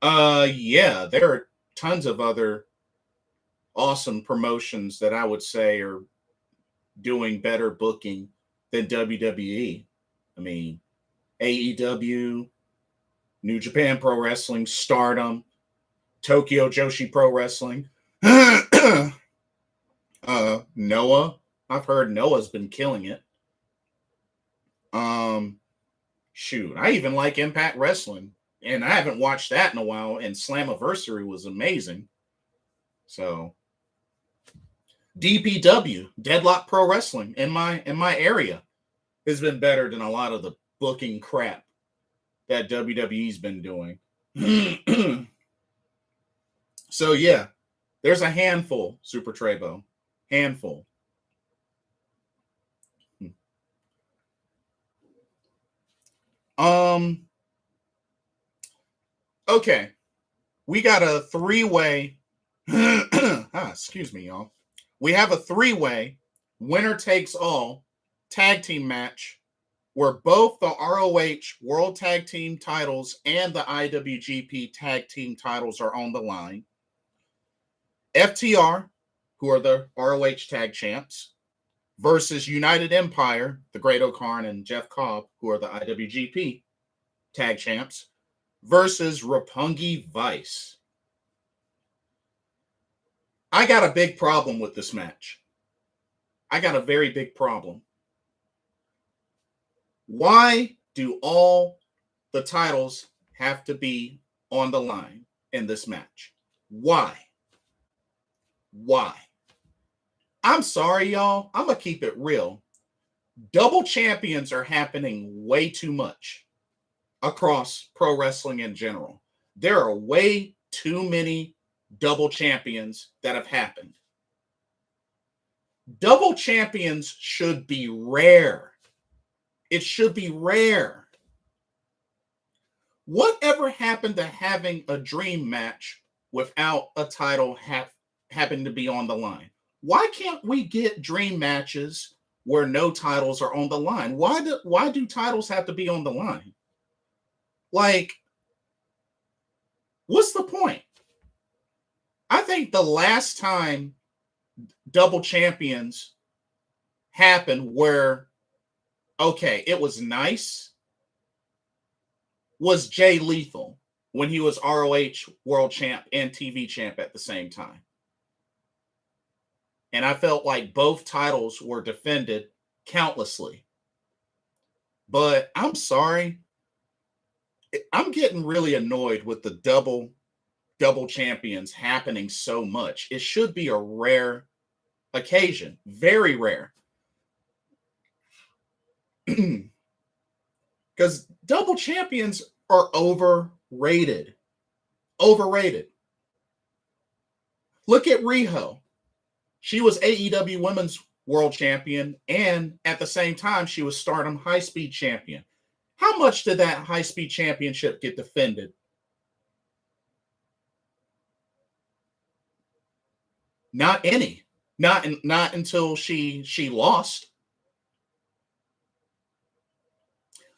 Yeah, there are tons of other awesome promotions that I would say are doing better booking than WWE. I mean, AEW, New Japan Pro Wrestling, Stardom, Tokyo Joshi Pro Wrestling. Noah. I've heard Noah's been killing it. Shoot, I even like Impact Wrestling, and I haven't watched that in a while. And Slammiversary was amazing. So, DPW, Deadlock Pro Wrestling, in my area, has been better than a lot of the booking crap that WWE's been doing. So yeah, there's a handful, Super Trebo. Handful. Okay. We got a three-way. Excuse me, y'all. We have a three-way winner takes all tag team match where both the ROH World Tag Team titles and the IWGP Tag Team titles are on the line. FTR, who are the ROH Tag Champs, versus United Empire, the Great O'Karn and Jeff Cobb, who are the IWGP Tag Champs, versus Roppongi Vice. I got a big problem with this match. I got a very big problem. Why do all the titles have to be on the line in this match? Why? Why? I'm sorry, y'all. I'm going to keep it real. Double champions are happening way too much across pro wrestling in general. There are way too many double champions that have happened. Double champions should be rare. It should be rare. Whatever happened to having a dream match without a title having to be on the line? Why can't we get dream matches where no titles are on the line? Why do titles have to be on the line? Like, what's the point? I think the last time double champions happened where, okay, it was nice, was Jay Lethal when he was ROH World Champ and TV Champ at the same time. And I felt like both titles were defended countlessly. But I'm sorry. I'm getting really annoyed with the double champions happening so much. It should be a rare occasion. Very rare. Because double champions are overrated. Overrated. Look at Riho. She was AEW Women's World Champion, and at the same time, she was Stardom High Speed Champion. How much did that High Speed Championship get defended? Not any. Not until she lost.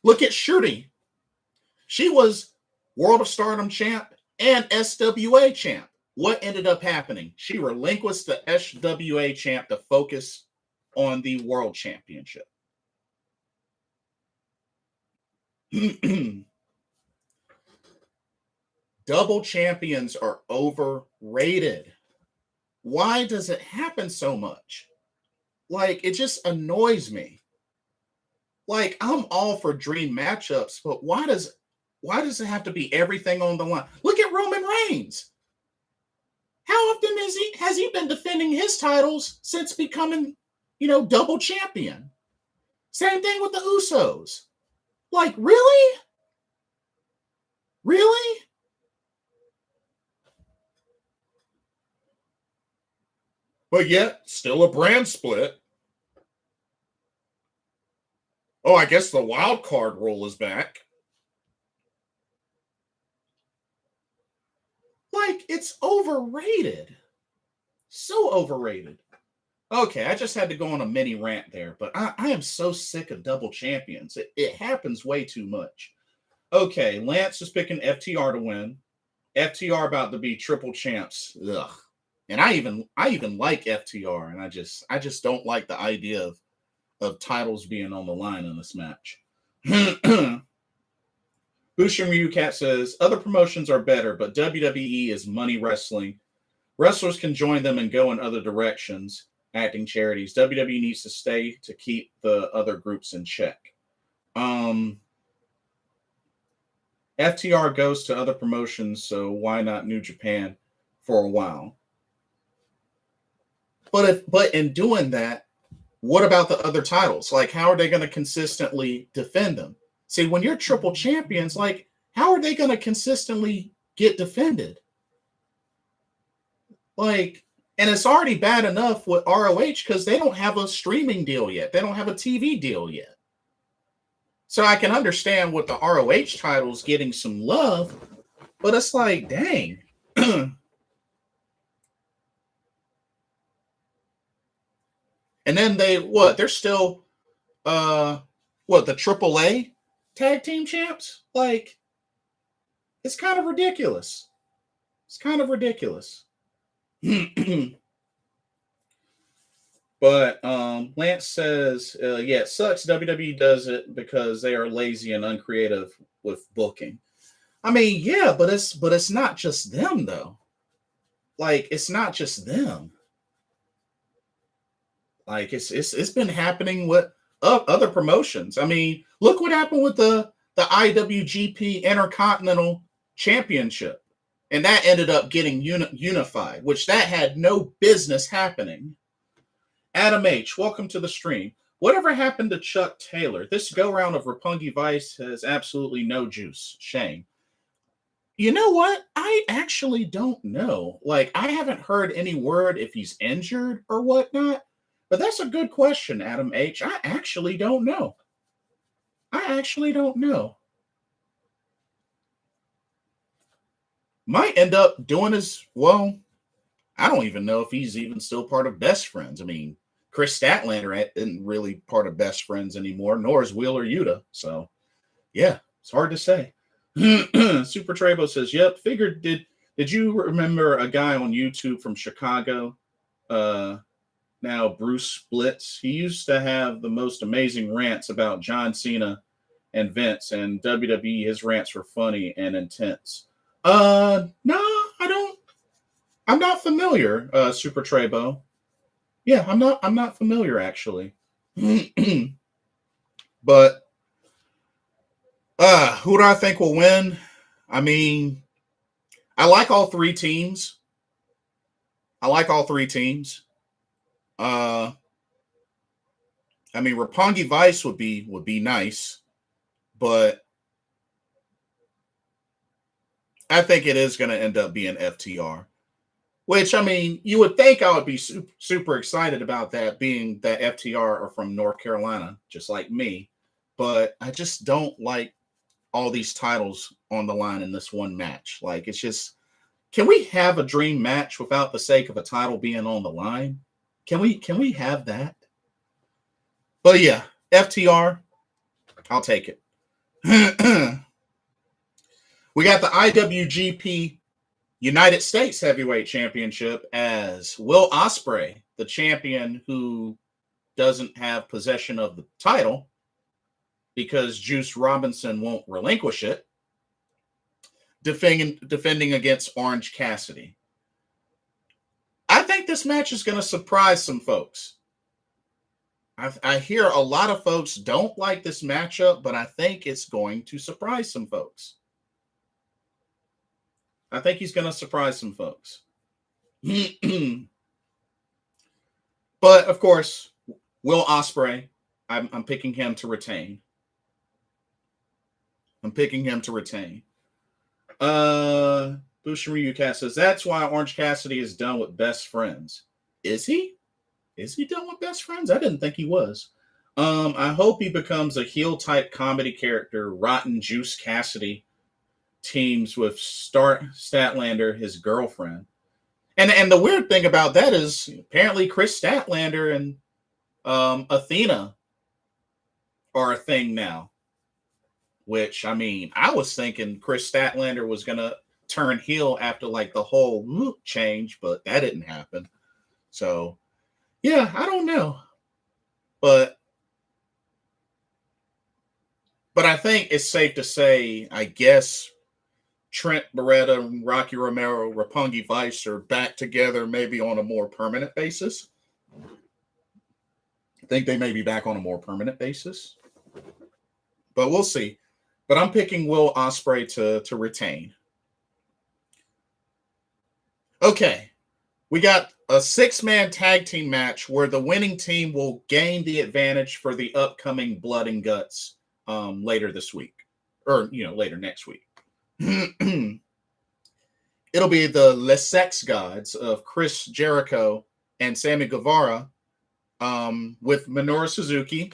Look at Shruti. She was World of Stardom champ and SWA champ. What ended up happening? She relinquished the SWA champ to focus on the World Championship. Double champions are overrated. Why does it happen so much? Like, it just annoys me. Like, I'm all for dream matchups, but why does it have to be everything on the line? Look at Roman Reigns. How often has he been defending his titles since becoming, double champion? Same thing with the Usos. Like, really? Really? But yet, still a brand split. Oh, I guess the wild card rule is back. Like, it's overrated. So overrated. Okay, I just had to go on a mini rant there, but I am so sick of double champions. It happens way too much. Okay, Lance is picking FTR to win. FTR about to be triple champs. Ugh. And I even like FTR, and I just don't like the idea of titles being on the line in this match. Busham Cat says, other promotions are better, but WWE is money wrestling. Wrestlers can join them and go in other directions, acting charities. WWE needs to stay to keep the other groups in check. FTR goes to other promotions, so why not New Japan for a while? But in doing that, what about the other titles? Like, how are they going to consistently defend them? See, when you're triple champions, like, how are they going to consistently get defended? Like, and it's already bad enough with ROH because they don't have a streaming deal yet. They don't have a TV deal yet. So I can understand with the ROH titles getting some love, but it's like, dang. And then they're still, the AAA tag team champs? Like, it's kind of ridiculous. It's kind of ridiculous. But Lance says, it sucks. WWE does it because they are lazy and uncreative with booking. I mean, yeah, but it's not just them though. like it's not just them. Like it's been happening with other promotions. I mean, look what happened with the IWGP Intercontinental Championship, and that ended up getting unified, which that had no business happening. Adam H, welcome to the stream. Whatever happened to Chuck Taylor? This go round of Roppongi Vice has absolutely no juice. Shame. You know what? I actually don't know. Like, I haven't heard any word if he's injured or whatnot. But that's a good question, Adam H. I actually don't know. Might end up doing as well. I don't even know if he's even still part of Best Friends. I mean, Chris Statlander isn't really part of Best Friends anymore, nor is Wheeler Yuta. So, yeah, it's hard to say. Super Trebo says, "Yep, figured. Did you remember a guy on YouTube from Chicago? Now Bruce Splits. He used to have the most amazing rants about John Cena and Vince, and WWE. His rants were funny and intense. No, I don't. I'm not familiar. Super Trebo. Yeah, I'm not familiar actually. But who do I think will win? I mean, I like all three teams. I mean, Roppongi Vice would be nice, but I think it is going to end up being FTR. Which, I mean, you would think I would be super excited about that, being that FTR are from North Carolina, just like me. But I just don't like all these titles on the line in this one match. Like, it's just, can we have a dream match without the sake of a title being on the line? Can we have that? But yeah, FTR, I'll take it. We got the IWGP United States Heavyweight Championship as Will Ospreay, the champion who doesn't have possession of the title because Juice Robinson won't relinquish it, defending against Orange Cassidy. I think this match is going to surprise some folks. I hear a lot of folks don't like this matchup, but I think it's going to surprise some folks. I think he's going to surprise some folks. But, of course, Will Ospreay, I'm picking him to retain. Bushinryu Cat says, that's why Orange Cassidy is done with Best Friends. Is he? Is he done with Best Friends? I didn't think he was. I hope he becomes a heel-type comedy character, Rotten Juice Cassidy, teams with Statlander, his girlfriend. And the weird thing about that is apparently Chris Statlander and Athena are a thing now. Which, I mean, I was thinking Chris Statlander was going to turn heel after like the whole look change, but that didn't happen. So, yeah, I don't know. But I think it's safe to say, I guess, Trent Beretta and Rocky Romero, Roppongi Vice are back together maybe on a more permanent basis. I think they may be back on a more permanent basis. But we'll see. But I'm picking Will Ospreay to retain. Okay. We got a 6-man tag team match where the winning team will gain the advantage for the upcoming Blood and Guts later this week. Or, later next week. It'll be the Les Sex Gods of Chris Jericho and Sammy Guevara with Minoru Suzuki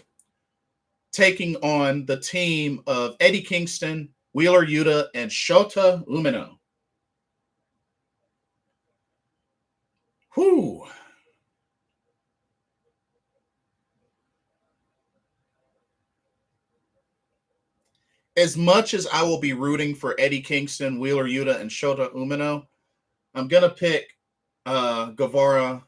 taking on the team of Eddie Kingston, Wheeler Yuta, and Shota Umino. Whew. As much as I will be rooting for Eddie Kingston, Wheeler Yuta, and Shota Umino, I'm going to pick Guevara,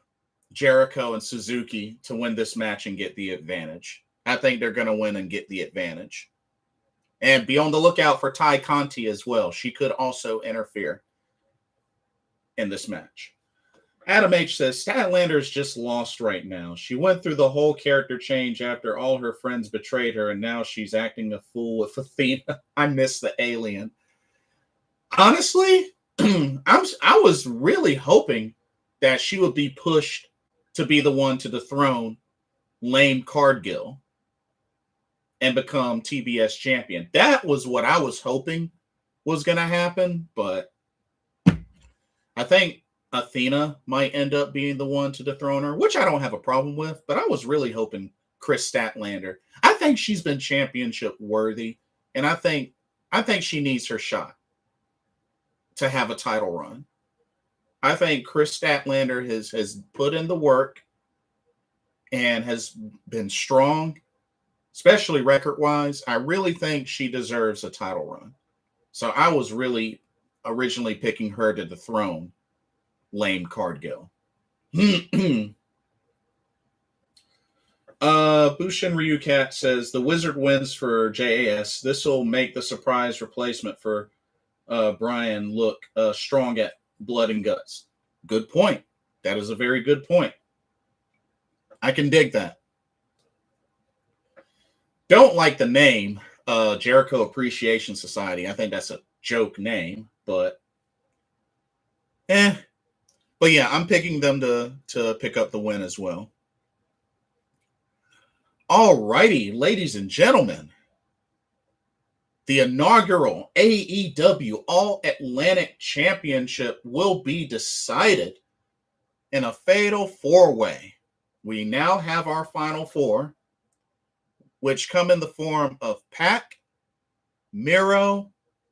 Jericho, and Suzuki to win this match and get the advantage. I think they're going to win and get the advantage. And be on the lookout for Ty Conti as well. She could also interfere in this match. Adam H says Statlander's just lost right now. She went through the whole character change after all her friends betrayed her, and now she's acting a fool with Athena. I miss the alien. Honestly, I was really hoping that she would be pushed to be the one to dethrone Lane Cargill and become TBS champion. That was what I was hoping was going to happen, but I think Athena might end up being the one to dethrone her, which I don't have a problem with, but I was really hoping Chris Statlander. I think she's been championship worthy, and I think she needs her shot to have a title run. I think Chris Statlander has put in the work and has been strong, especially record-wise. I really think she deserves a title run. So I was really originally picking her to dethrone Lane Cargill. Bushin Ryukat says the Wizard wins for JAS. This will make the surprise replacement for Brian look strong at Blood and Guts. Good point. That is a very good point. I can dig that. Don't like the name Jericho Appreciation Society. I think that's a joke name, but But yeah, I'm picking them to pick up the win as well. All righty, ladies and gentlemen. The inaugural AEW All-Atlantic Championship will be decided in a fatal four-way. We now have our final four, which come in the form of Pac, Miro,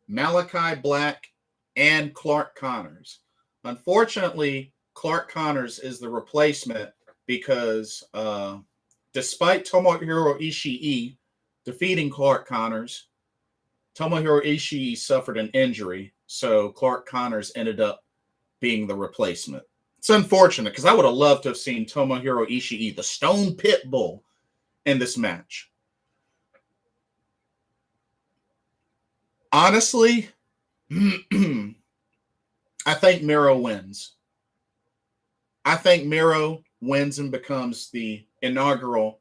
Malachi Black, and Clark Connors. Unfortunately, Clark Connors is the replacement because despite Tomohiro Ishii defeating Clark Connors, Tomohiro Ishii suffered an injury, so Clark Connors ended up being the replacement. It's unfortunate because I would have loved to have seen Tomohiro Ishii, the Stone Pitbull, in this match. Honestly, I think Miro wins. I think Miro wins and becomes the inaugural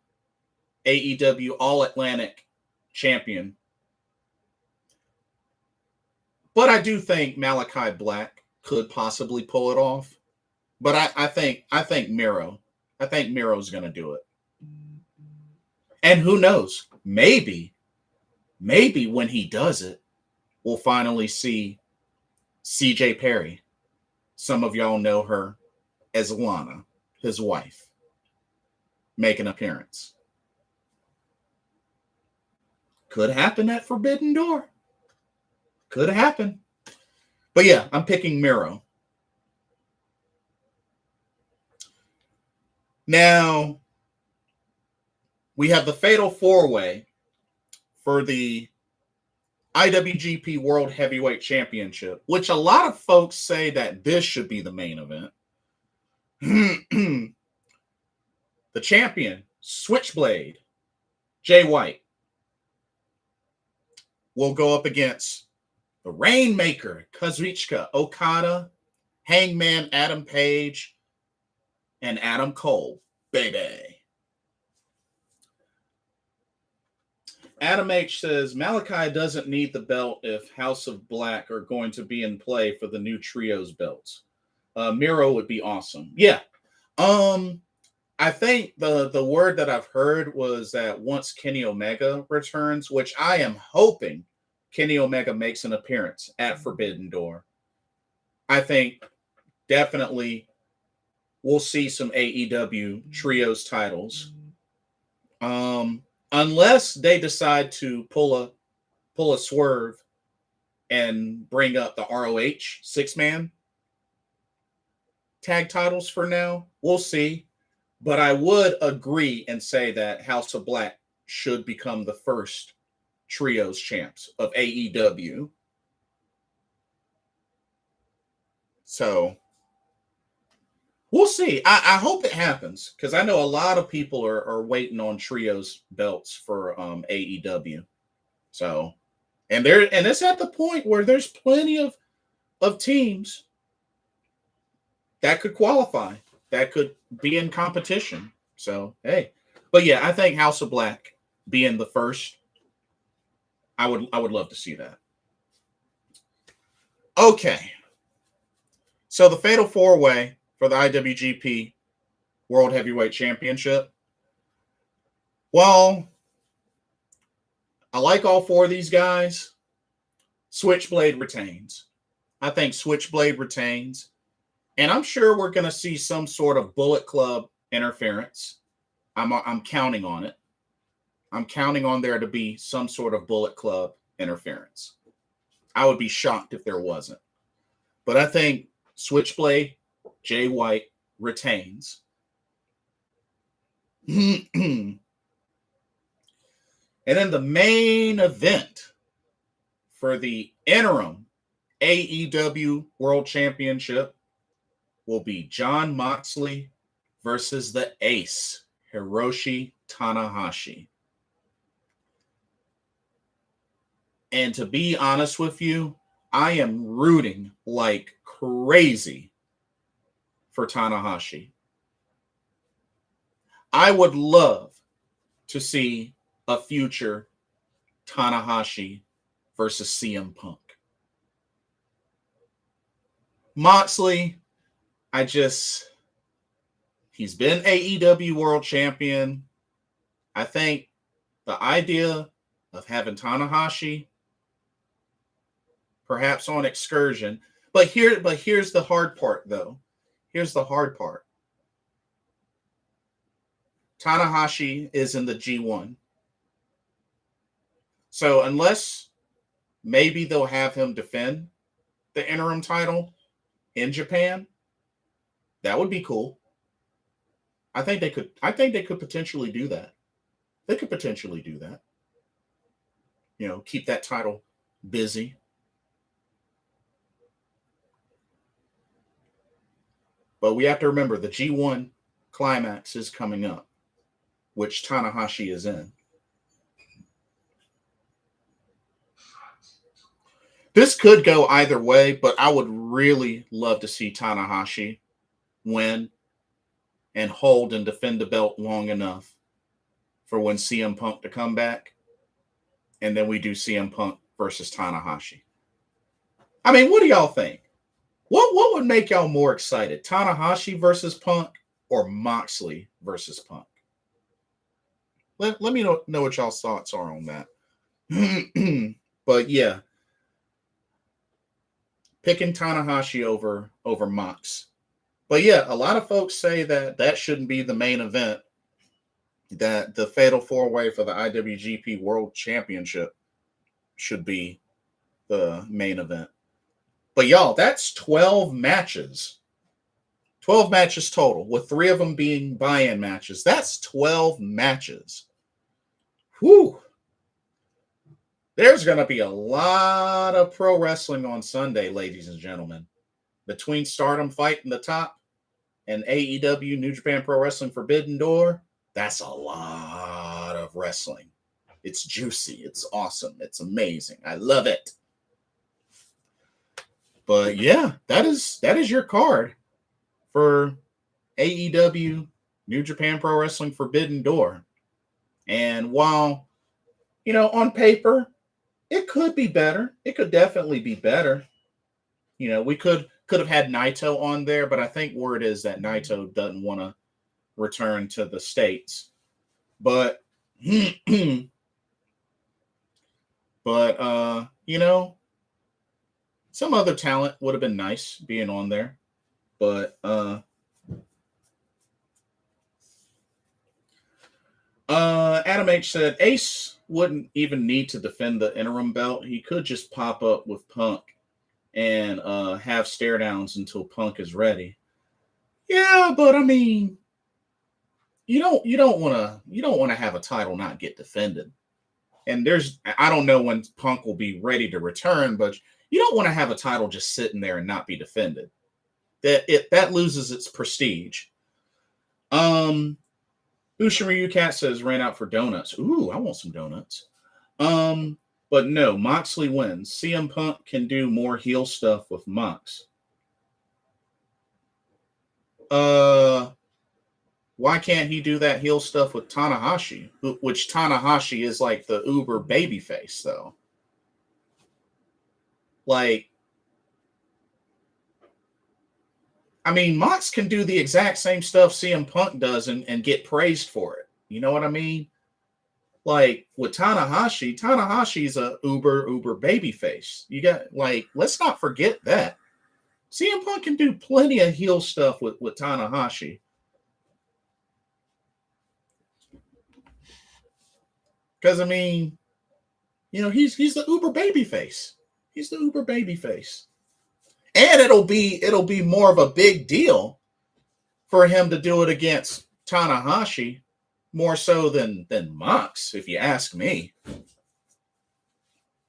AEW All-Atlantic champion. But I do think Malachi Black could possibly pull it off. But I think Miro. I think Miro's going to do it. And who knows? Maybe when he does it, we'll finally see CJ Perry. Some of y'all know her as Lana, his wife, make an appearance. Could happen at Forbidden Door. Could happen. But yeah, I'm picking Miro. Now, we have the Fatal 4-Way for the IWGP World Heavyweight Championship, which a lot of folks say that this should be the main event. The champion, Switchblade, Jay White, will go up against the Rainmaker, Kazuchika Okada, Hangman Adam Page, and Adam Cole, baby. Adam H says Malachi doesn't need the belt if House of Black are going to be in play for the new trios belts. Miro would be awesome. Yeah. I think the word that I've heard was that once Kenny Omega returns, which I am hoping Kenny Omega makes an appearance at Forbidden Door, I think definitely we'll see some AEW trios titles. Unless they decide to pull a swerve and bring up the ROH 6-man tag titles for now, we'll see. But I would agree and say that House of Black should become the first trios champs of AEW. So we'll see. I hope it happens because I know a lot of people are waiting on trios belts for AEW. So, and it's at the point where there's plenty of teams that could qualify. That could be in competition. So hey, but yeah, I think House of Black being the first, I would love to see that. Okay, so the Fatal Four Way for the IWGP World Heavyweight Championship. Well, I like all four of these guys. Switchblade retains. I think Switchblade retains. And I'm sure we're going to see some sort of Bullet Club interference. I'm counting on it. I'm counting on there to be some sort of Bullet Club interference. I would be shocked if there wasn't. But I think Switchblade, Jay White, retains. And then the main event for the interim AEW World Championship will be Jon Moxley versus the Ace, Hiroshi Tanahashi. And to be honest with you, I am rooting like crazy for Tanahashi. I would love to see a future Tanahashi versus CM Punk. Moxley, he's been AEW World Champion. I think the idea of having Tanahashi perhaps on excursion, but here's the hard part though. Here's the hard part. Tanahashi is in the G1. So unless maybe they'll have him defend the interim title in Japan, that would be cool. I think they could potentially do that. They could potentially do that. You know, keep that title busy. But we have to remember the G1 climax is coming up, which Tanahashi is in. This could go either way, but I would really love to see Tanahashi win and hold and defend the belt long enough for when CM Punk to come back. And then we do CM Punk versus Tanahashi. I mean, what do y'all think? What would make y'all more excited? Tanahashi versus Punk or Moxley versus Punk? Let me know what y'all's thoughts are on that. But yeah, picking Tanahashi over Mox. But yeah, a lot of folks say that shouldn't be the main event, that the Fatal 4-Way for the IWGP World Championship should be the main event. But y'all, that's 12 matches. 12 matches total, with 3 of them being buy-in matches. That's 12 matches. Whew. There's going to be a lot of pro wrestling on Sunday, ladies and gentlemen. Between Stardom fighting the top and AEW, New Japan Pro Wrestling Forbidden Door, that's a lot of wrestling. It's juicy. It's awesome. It's amazing. I love it. But yeah, that is your card for AEW, New Japan Pro Wrestling Forbidden Door. And while, you know, on paper, it could be better. It could definitely be better. You know, we could have had Naito on there, but I think word is that Naito doesn't want to return to the States. But you know, some other talent would have been nice being on there. But Adam H said Ace wouldn't even need to defend the interim belt. He could just pop up with Punk and have stare downs until Punk is ready. Yeah, but I mean, you don't want to have a title not get defended. And I don't know when Punk will be ready to return, but you don't want to have a title just sitting there and not be defended. That loses its prestige. Ushin Ryu Cat says ran out for donuts. Ooh, I want some donuts. But no, Moxley wins. CM Punk can do more heel stuff with Mox. Why can't he do that heel stuff with Tanahashi? Which Tanahashi is like the uber babyface, though. Like, I mean, Mox can do the exact same stuff CM Punk does and get praised for it. You know what I mean? Like with Tanahashi, Tanahashi's a uber babyface. You got like, let's not forget that. CM Punk can do plenty of heel stuff with Tanahashi. Because I mean, you know, he's the uber babyface. He's the uber babyface. And it'll be more of a big deal for him to do it against Tanahashi, more so than Mox, if you ask me.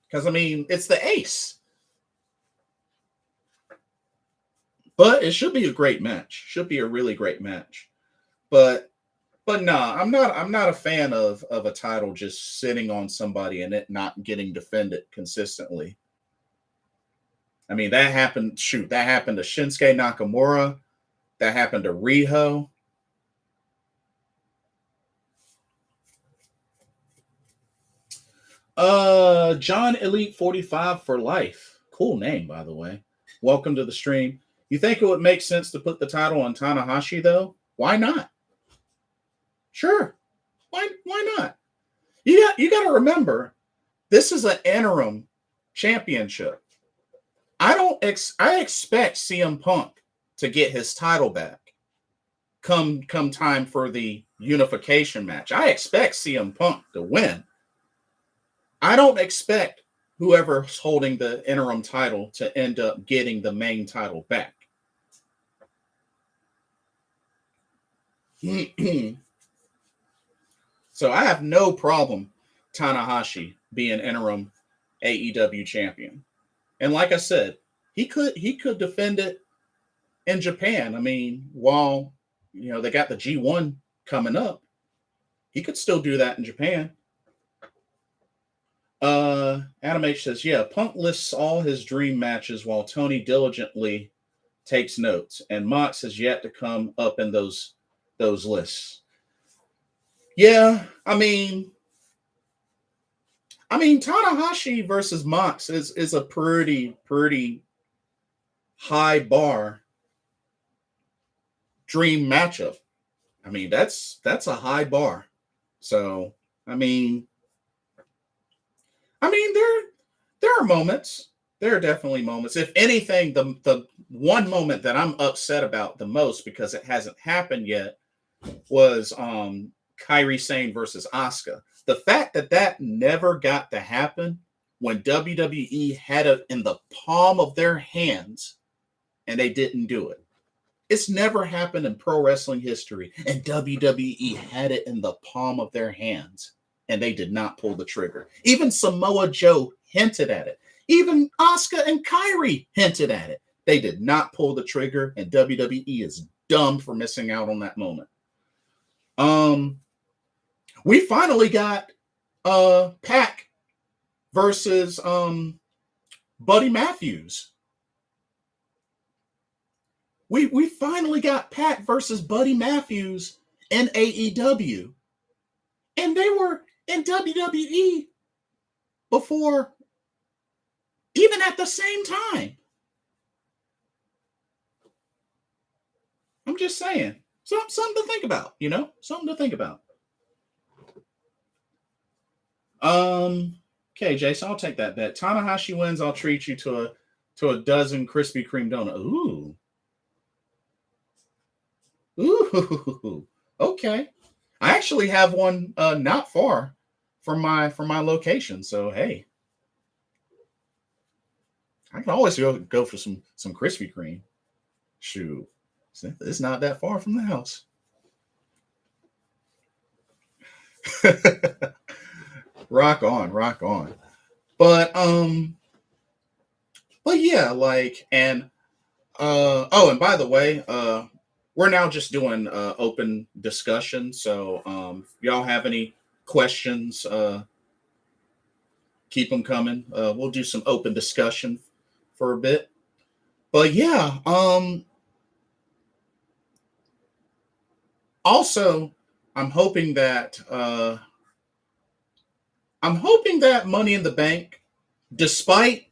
Because I mean, it's the ace. But it should be a great match. Should be a really great match. But no, I'm not a fan of a title just sitting on somebody and it not getting defended consistently. I mean, that happened. Shoot, that happened to Shinsuke Nakamura. That happened to Riho. John Elite 45 for life. Cool name, by the way. Welcome to the stream. You think it would make sense to put the title on Tanahashi, though? Why not? Sure. Why not? You got to remember, this is an interim championship. I expect CM Punk to get his title back come time for the unification match. I expect CM Punk to win. I don't expect whoever's holding the interim title to end up getting the main title back. So I have no problem Tanahashi being interim AEW champion. And like I said, he could defend it in Japan. I mean, while you know they got the G1 coming up, he could still do that in Japan. Adam H says, yeah, Punk lists all his dream matches while Tony diligently takes notes, and Mox has yet to come up in those lists. Yeah, I mean Tanahashi versus Mox is a pretty high bar dream matchup. I mean, that's a high bar. So, I mean there are moments. There are definitely moments. If anything, the one moment that I'm upset about the most because it hasn't happened yet was Kairi Sane versus Asuka. The fact that never got to happen when WWE had it in the palm of their hands and they didn't do it. It's never happened in pro wrestling history, and WWE had it in the palm of their hands and they did not pull the trigger. Even Samoa Joe hinted at it. Even Asuka and Kairi hinted at it. They did not pull the trigger, and WWE is dumb for missing out on that moment. We finally got Pac versus Buddy Matthews. We finally got Pac versus Buddy Matthews in AEW. And they were in WWE before, even at the same time. I'm just saying. Something to think about, you know? Something to think about. Okay, Jason, I'll take that bet. Tanahashi wins, I'll treat you to a dozen Krispy Kreme donuts. Ooh. Okay. I actually have one not far from my location. So hey. I can always go for some Krispy Kreme. Shoot. It's not that far from the house. Rock on. But yeah, like, and and by the way, we're now just doing open discussion. So if y'all have any questions, keep them coming. We'll do some open discussion for a bit. But yeah, Also, I'm hoping that Money in the Bank, despite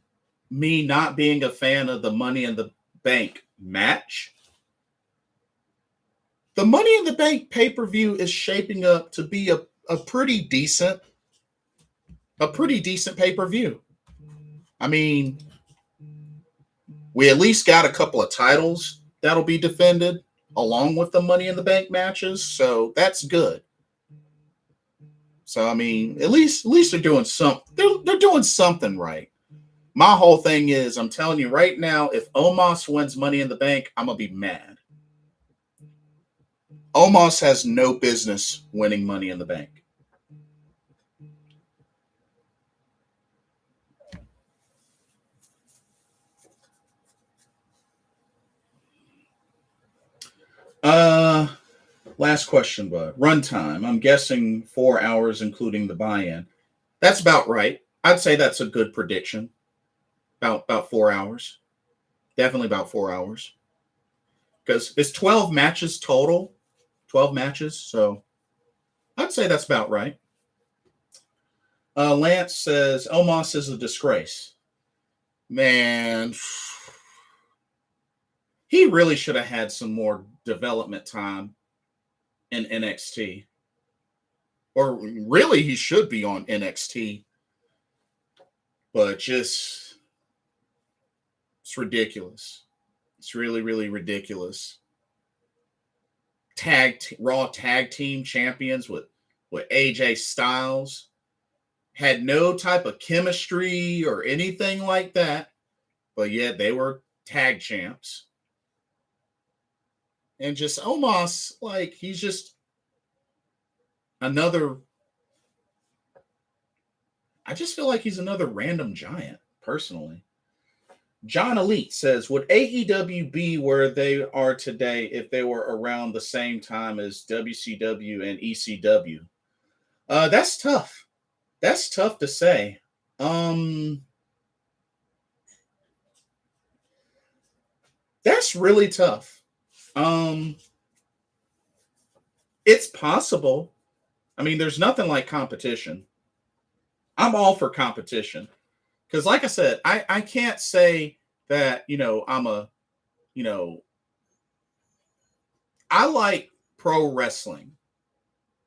me not being a fan of the Money in the Bank match, the Money in the Bank pay-per-view is shaping up to be a pretty decent pay-per-view. I mean, we at least got a couple of titles that'll be defended along with the Money in the Bank matches, so that's good. So I mean, at least they're doing something. They're doing something right. My whole thing is, I'm telling you right now, if Omos wins Money in the Bank, I'm gonna be mad. Omos has no business winning Money in the Bank. Last question, bud. Runtime. I'm guessing 4 hours, including the buy-in. That's about right. I'd say that's a good prediction. About 4 hours. Definitely about 4 hours. Because it's 12 matches total. 12 matches. So I'd say that's about right. Lance says Omos is a disgrace. Man, he really should have had some more development time in NXT. Or really, he should be on NXT. But just, it's ridiculous. It's really, really ridiculous. Raw tag team champions with AJ Styles. Had no type of chemistry or anything like that. But yet they were tag champs. And just Omos, like, he's just another. I just feel like he's another random giant, personally. John Elite says, would AEW be where they are today if they were around the same time as WCW and ECW? That's tough. That's tough to say. That's really tough. It's possible. I mean, there's nothing like competition. I'm all for competition. Because like I said, I can't say that, I like pro wrestling.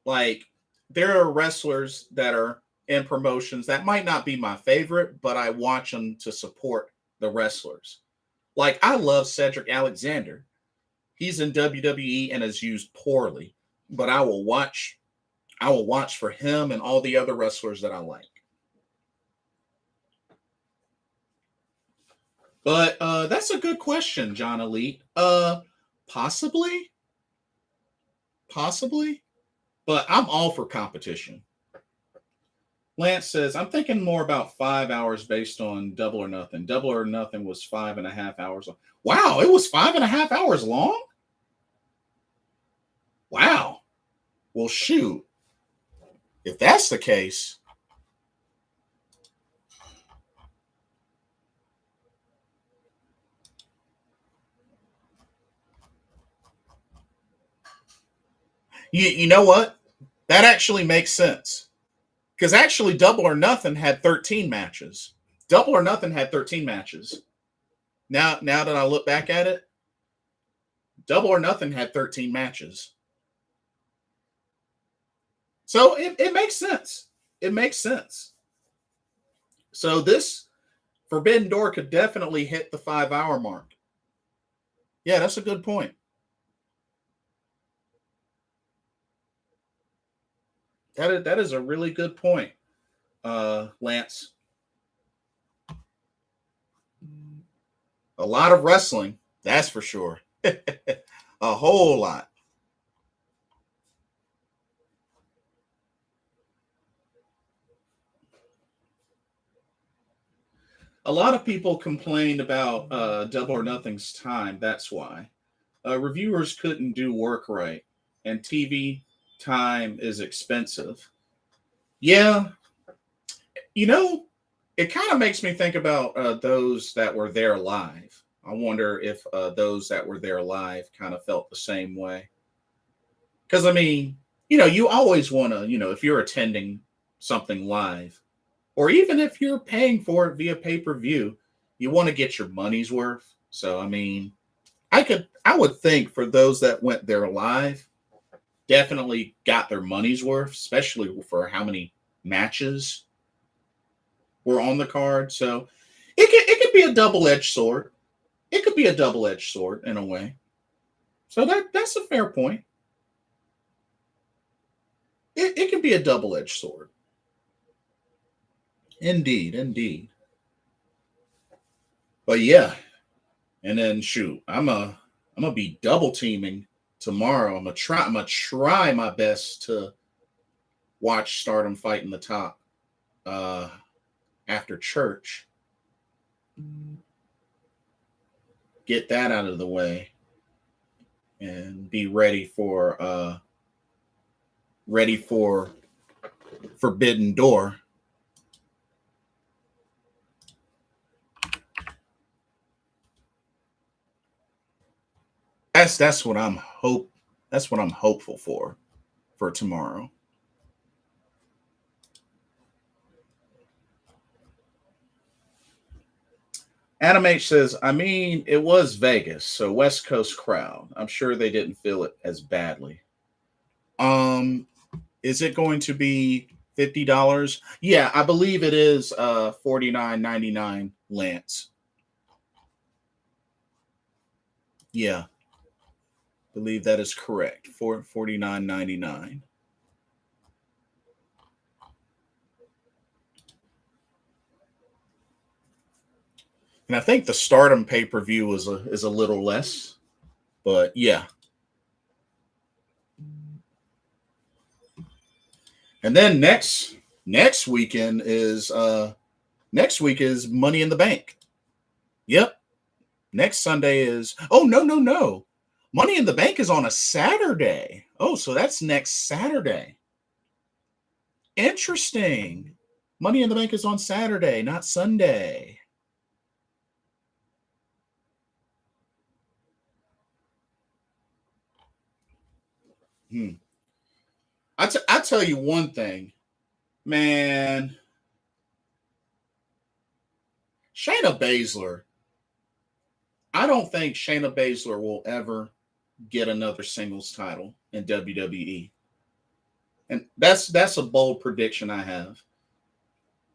Like, there are wrestlers that are in promotions that might not be my favorite, but I watch them to support the wrestlers. Like, I love Cedric Alexander. He's in WWE and is used poorly, but I will watch for him and all the other wrestlers that I like. But that's a good question, John Elite. Possibly, but I'm all for competition. Lance says, I'm thinking more about 5 hours based on Double or Nothing. Double or Nothing was 5.5 hours long. Wow, it was 5.5 hours long? Wow. Well, shoot. If that's the case, you know what? That actually makes sense. Because actually, Double or Nothing had 13 matches. Double or Nothing had 13 matches. Now that I look back at it, Double or Nothing had 13 matches. So it makes sense. It makes sense. So this Forbidden Door could definitely hit the 5 hour mark. Yeah, that's a good point. That is a really good point, Lance. A lot of wrestling, that's for sure. A whole lot. A lot of people complained about Double or Nothing's time. That's why. Reviewers couldn't do work right, and TV time is expensive. Yeah, it kind of makes me think about those that were there live. I wonder if those that were there live kind of felt the same way. Because I mean, you always want to, if you're attending something live, or even if you're paying for it via pay-per-view, you want to get your money's worth. So I mean, I would think for those that went there live, definitely got their money's worth, especially for how many matches were on the card. So it could be a double-edged sword. It could be a double-edged sword in a way. So that's a fair point. It can be a double-edged sword. Indeed, indeed. But yeah, and then shoot, I'm gonna be double teaming tomorrow. I'm gonna try my best to watch Stardom fight in the top uh after church. Get that out of the way and be ready for Forbidden Door. That's what I'm hopeful for tomorrow. Adam H says, I mean, it was Vegas, so West Coast crowd. I'm sure they didn't feel it as badly. Is it going to be $50? Yeah, I believe it is $49.99, Lance. Yeah, believe that is correct. For $49.99. And I think the Stardom pay-per-view is a little less, but yeah. And then next weekend is next week is Money in the Bank. Yep. Next Sunday is no. Money in the Bank is on a Saturday. Oh, so that's next Saturday. Interesting. Money in the Bank is on Saturday, not Sunday. I tell you one thing, man. Shayna Baszler. I don't think Shayna Baszler will ever get another singles title in WWE. And that's a bold prediction I have.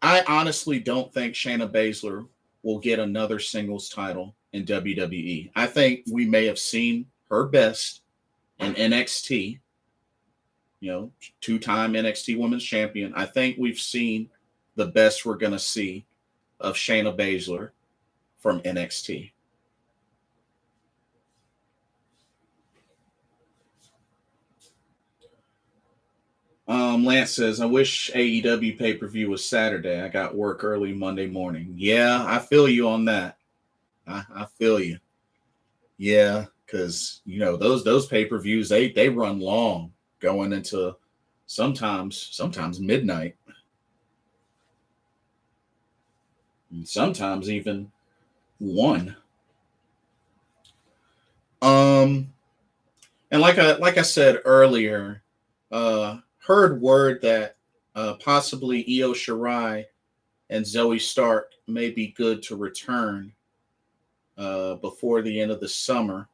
I honestly don't think Shayna Baszler will get another singles title in WWE. I think we may have seen her best in NXT, two-time NXT Women's Champion. I think we've seen the best we're going to see of Shayna Baszler from NXT. Lance says, I wish AEW pay-per-view was Saturday. I got work early Monday morning. Yeah, I feel you on that. I feel you. Yeah, because those pay-per-views they run long, going into sometimes midnight, and sometimes even 1. And like I said earlier, heard word that possibly Io Shirai and Zoe Stark may be good to return before the end of the summer.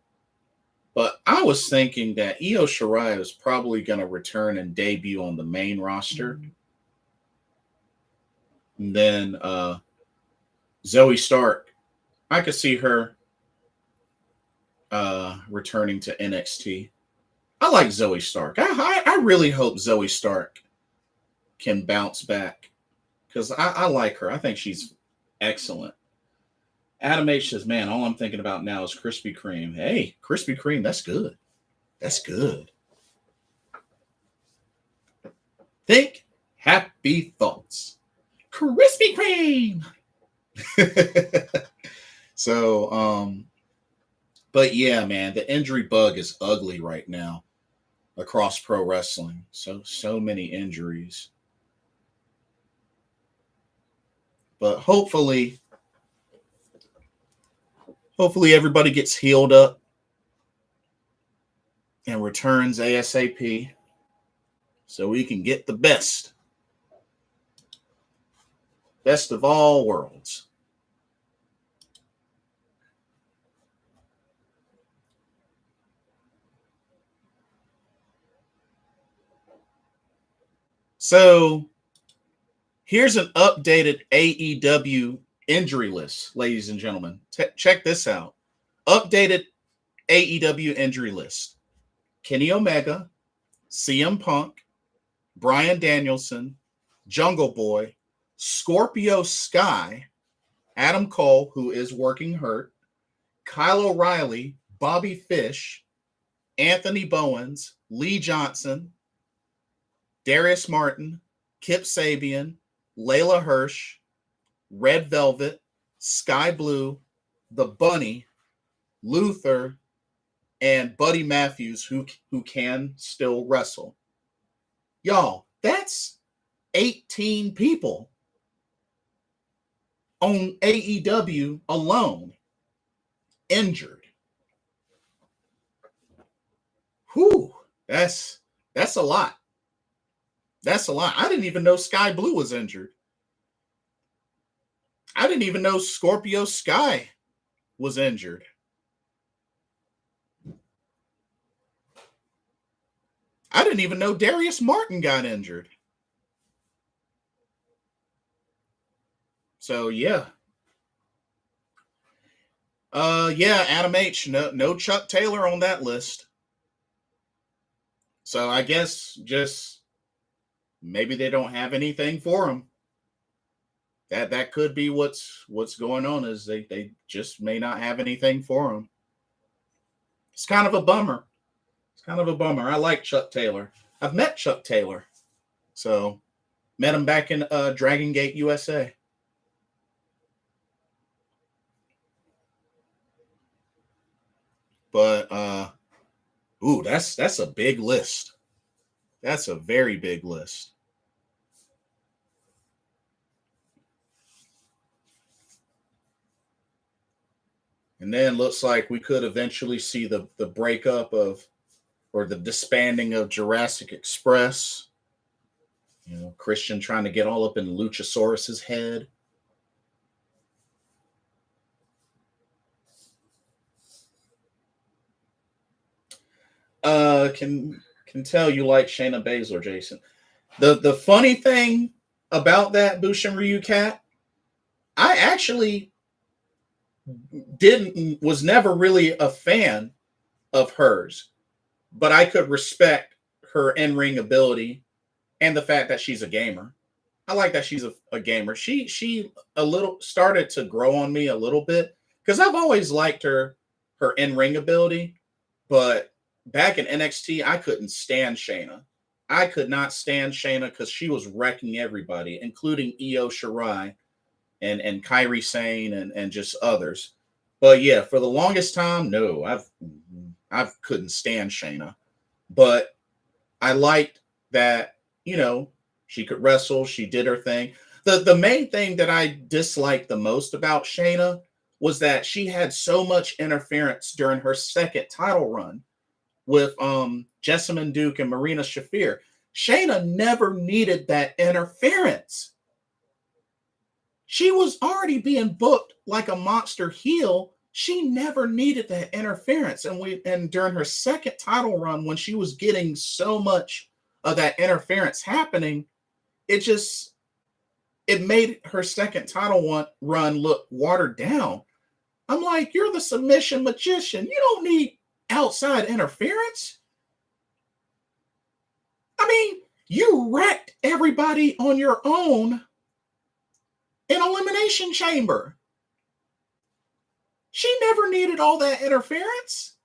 But I was thinking that Io Shirai is probably going to return and debut on the main roster. And then Zoe Stark, I could see her returning to NXT. I like Zoe Stark. I really hope Zoe Stark can bounce back because I like her. I think she's excellent. Adam H says, man, all I'm thinking about now is Krispy Kreme. Hey, Krispy Kreme, that's good. That's good. Think happy thoughts. Krispy Kreme. So, but yeah, man, the injury bug is ugly right now across pro wrestling. So many injuries. But hopefully everybody gets healed up. and returns ASAP so we can get the best. Best of all worlds. So here's an updated AEW injury list, ladies and gentlemen. Check this out. Updated AEW injury list. Kenny Omega, CM Punk, Bryan Danielson, Jungle Boy, Scorpio Sky, Adam Cole, who is working hurt, Kyle O'Reilly, Bobby Fish, Anthony Bowens, Lee Johnson, Darius Martin, Kip Sabian, Layla Hirsch, Red Velvet, Sky Blue, The Bunny, Luther, and Buddy Matthews, who can still wrestle. Y'all, that's 18 people on AEW alone injured. Whew, that's a lot. That's a lot. I didn't even know Sky Blue was injured. I didn't even know Scorpio Sky was injured. I didn't even know Darius Martin got injured. So yeah. Yeah, Adam H. No Chuck Taylor on that list. So I guess just maybe they don't have anything for him. That could be what's going on, is they just may not have anything for him. It's kind of a bummer. It's kind of a bummer. I like Chuck Taylor. I've met Chuck Taylor. So met him back in Dragon Gate, USA. But ooh, that's a big list. That's a very big list. And then looks like we could eventually see the breakup of, or the disbanding of, Jurassic Express. You know, Christian trying to get all up in Luchasaurus's head. Can tell you like Shayna Baszler, Jason. The funny thing about that, Bushin Ryu Cat, I actually was never really a fan of hers, but I could respect her in-ring ability and the fact that she's a gamer. I like that she's a gamer. She a little started to grow on me a little bit because I've always liked her in-ring ability, but back in NXT, I couldn't stand Shayna. I could not stand Shayna because she was wrecking everybody, including Io Shirai and Kairi Sane and just others. But yeah, for the longest time, no, I couldn't stand Shayna. But I liked that, you know, she could wrestle, she did her thing. The main thing that I disliked the most about Shayna was that she had so much interference during her second title run with Jessamine Duke and Marina Shafir. Shayna never needed that interference. She was already being booked like a monster heel. She never needed that interference. And during her second title run, when she was getting so much of that interference happening, it made her second title run look watered down. I'm like, you're the submission magician. You don't need outside interference. I mean, you wrecked everybody on your own in Elimination Chamber. She never needed all that interference.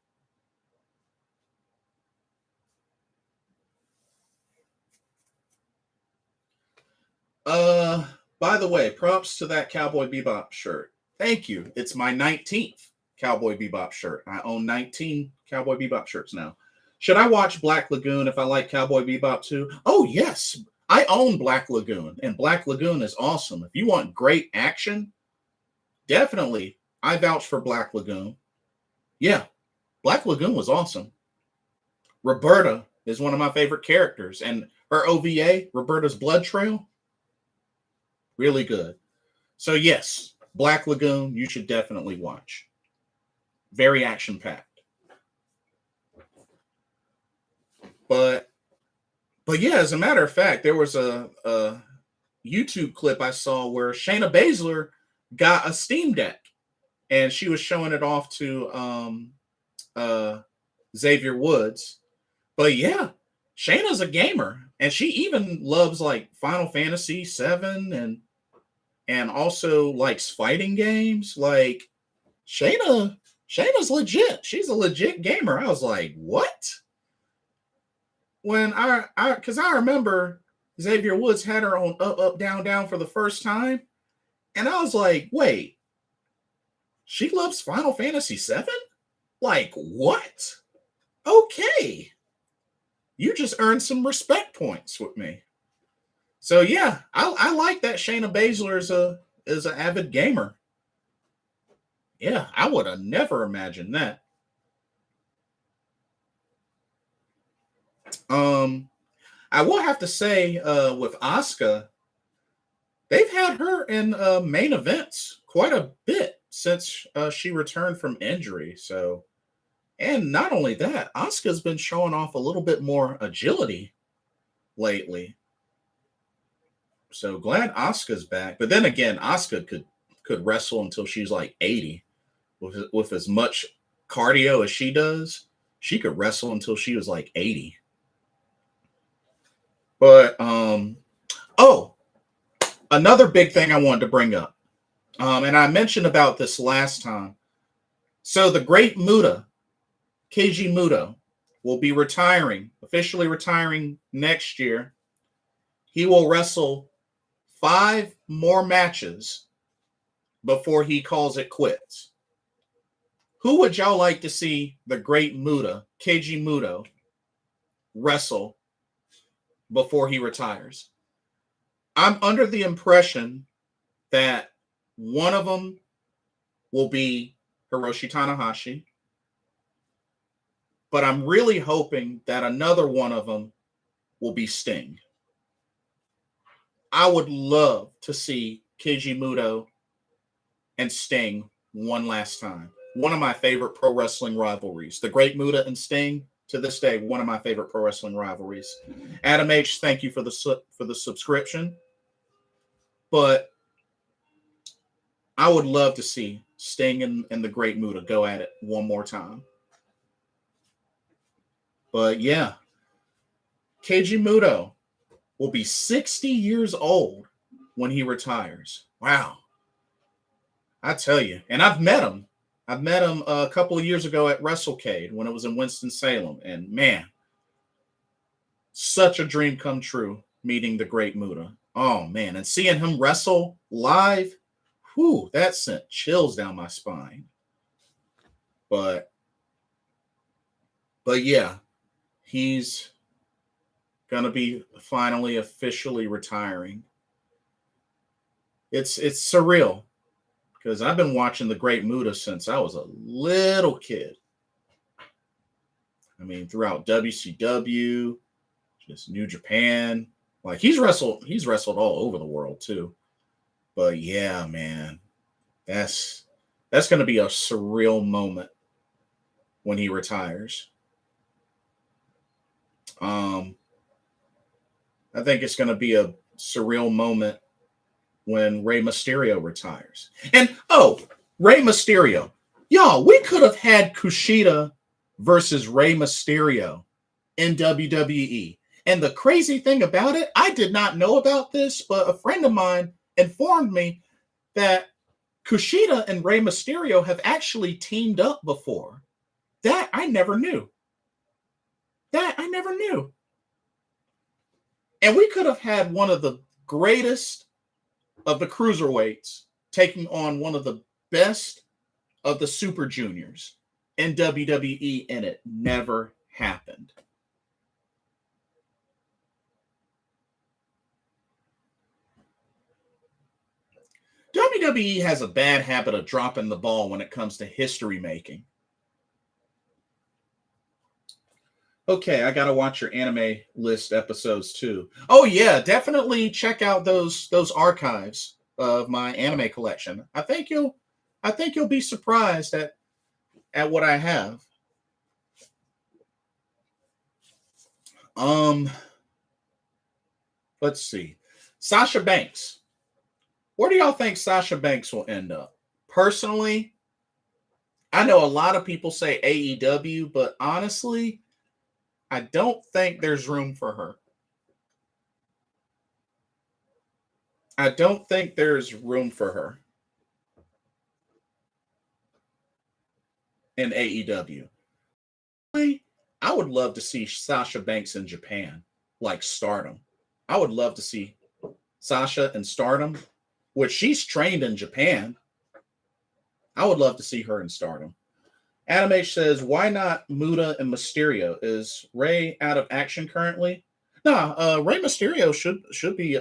By the way, props to that Cowboy Bebop shirt. Thank you. It's my 19th Cowboy Bebop shirt. I own 19 Cowboy Bebop shirts now. Should I watch Black Lagoon if I like Cowboy Bebop too? Oh, yes. I own Black Lagoon, and Black Lagoon is awesome. If you want great action, definitely, I vouch for Black Lagoon. Yeah, Black Lagoon was awesome. Roberta is one of my favorite characters, and her OVA, Roberta's Blood Trail, really good. So yes, Black Lagoon, you should definitely watch. Very action packed. But yeah, as a matter of fact, there was a YouTube clip I saw where Shayna Baszler got a Steam Deck and she was showing it off to Xavier Woods. But yeah, Shayna's a gamer, and she even loves like Final Fantasy VII and also likes fighting games. Like Shayna's legit. She's a legit gamer. I was like, what? When because I remember Xavier Woods had her on Up Up Down Down for the first time, and I was like, wait, she loves Final Fantasy VII? Like what? Okay, you just earned some respect points with me. So yeah, I like that Shayna Baszler is an avid gamer. Yeah, I would have never imagined that. I will have to say, with Asuka, they've had her in main events quite a bit since she returned from injury. So, and not only that, Asuka's been showing off a little bit more agility lately. So glad Asuka's back. But then again, Asuka could wrestle until she's like 80. With as much cardio as she does, she could wrestle until she was like 80. But another big thing I wanted to bring up. And I mentioned about this last time. So the Great Muta, Keiji Muto, will be officially retiring next year. He will wrestle 5 more matches before he calls it quits. Who would y'all like to see the Great Muta, Keiji Muto, wrestle before he retires? I'm under the impression that one of them will be Hiroshi Tanahashi, but I'm really hoping that another one of them will be Sting. I would love to see Keiji Muto and Sting one last time. One of my favorite pro wrestling rivalries. The Great Muta and Sting, to this day, one of my favorite pro wrestling rivalries. Adam H, thank you for the subscription. But I would love to see Sting and the Great Muta go at it one more time. But yeah, Keiji Muto will be 60 years old when he retires. Wow. I tell you. And I've met him. I've met him a couple of years ago at WrestleCade when it was in Winston-Salem. And man, such a dream come true meeting the Great Muta. Oh man, and seeing him wrestle live, whew, that sent chills down my spine. But yeah, he's gonna be finally officially retiring. It's surreal because I've been watching the Great Muta since I was a little kid. I mean, throughout WCW, just New Japan. Like he's wrestled all over the world too. But yeah, man, that's gonna be a surreal moment when he retires. I think it's gonna be a surreal moment when Rey Mysterio retires. And Rey Mysterio. Y'all, we could have had Kushida versus Rey Mysterio in WWE. And the crazy thing about it, I did not know about this, but a friend of mine informed me that Kushida and Rey Mysterio have actually teamed up before. That I never knew. And we could have had one of the greatest of the cruiserweights taking on one of the best of the Super Juniors in WWE, and it never happened. WWE has a bad habit of dropping the ball when it comes to history making. Okay, I gotta watch your anime list episodes too. Oh yeah, definitely check out those archives of my anime collection. I think you'll be surprised at what I have. Um, let's see. Sasha Banks. Where do y'all think Sasha Banks will end up? Personally, I know a lot of people say AEW, but honestly, I don't think there's room for her. I don't think there's room for her in AEW. I would love to see Sasha Banks in Japan, like Stardom. I would love to see Sasha in Stardom, which she's trained in Japan. I would love to see her in Stardom. Anime says, why not Muda and Mysterio? Is Ray out of action currently? No, Ray Mysterio should be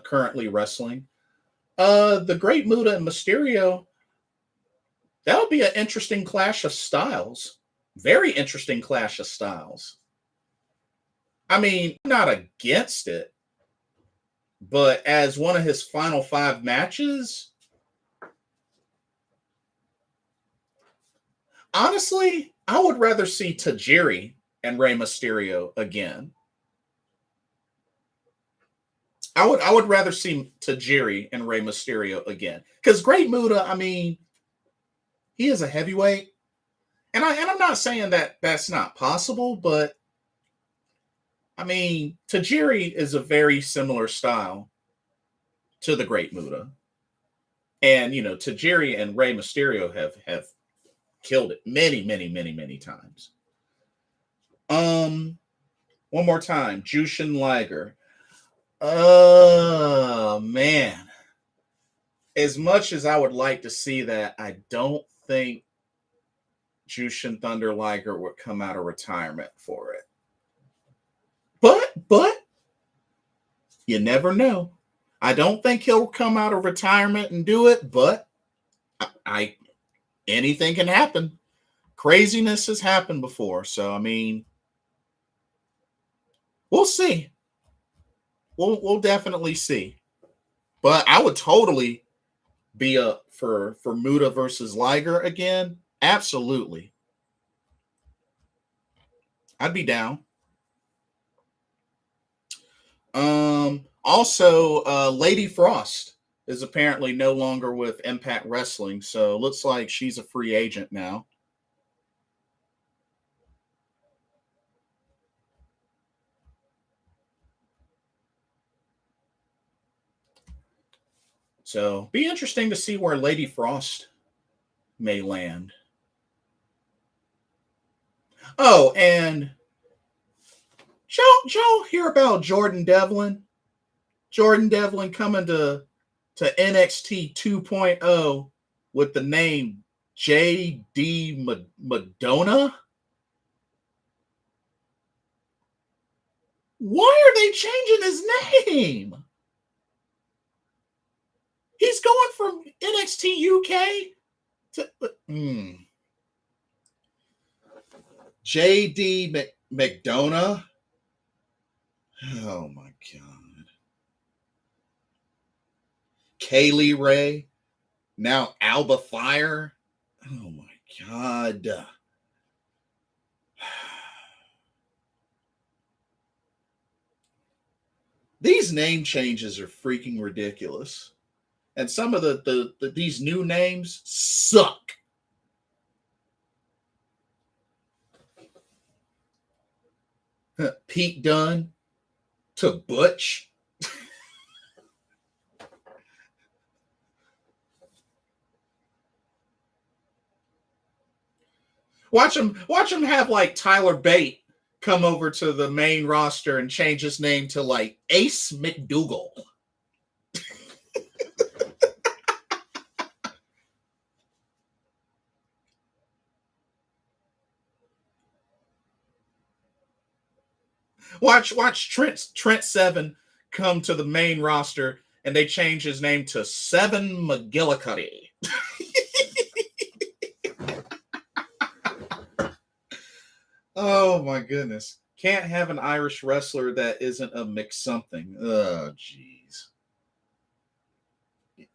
currently wrestling. The Great Muda and Mysterio, that would be an interesting clash of styles. Very interesting clash of styles. I mean, I'm not against it, but as one of his final 5 matches, honestly, I would rather see Tajiri and Rey Mysterio again. I would rather see Tajiri and Rey Mysterio again. Because Great Muda, I mean, he is a heavyweight. And I'm not saying that that's not possible, but I mean, Tajiri is a very similar style to the Great Muda. And you know, Tajiri and Rey Mysterio have killed it many, many, many, many times. One more time, Jushin Liger. Oh man. As much as I would like to see that, I don't think Jushin Thunder Liger would come out of retirement for it. But you never know. I don't think he'll come out of retirement and do it, but I anything can happen. Craziness has happened before, so I mean, we'll see. We'll definitely see. But I would totally be up for Muda versus Liger again. Absolutely. I'd be down. Also, Lady Frost is apparently no longer with Impact Wrestling, so looks like she's a free agent now. So be interesting to see where Lady Frost may land. Oh, and Joe hear about Jordan Devlin? Jordan Devlin coming to NXT 2.0 with the name JD Madonna? Why are they changing his name? He's going from NXT UK to JD McDonough. Oh my god. Kaylee Ray. Now Alba Fire. Oh my god. These name changes are freaking ridiculous. And some of these new names suck. Pete Dunne to Butch. Watch him have like Tyler Bate come over to the main roster and change his name to like Ace McDougal. Watch Trent Seven come to the main roster and they change his name to Seven McGillicuddy. Oh my goodness. Can't have an Irish wrestler that isn't a mix something. Oh jeez.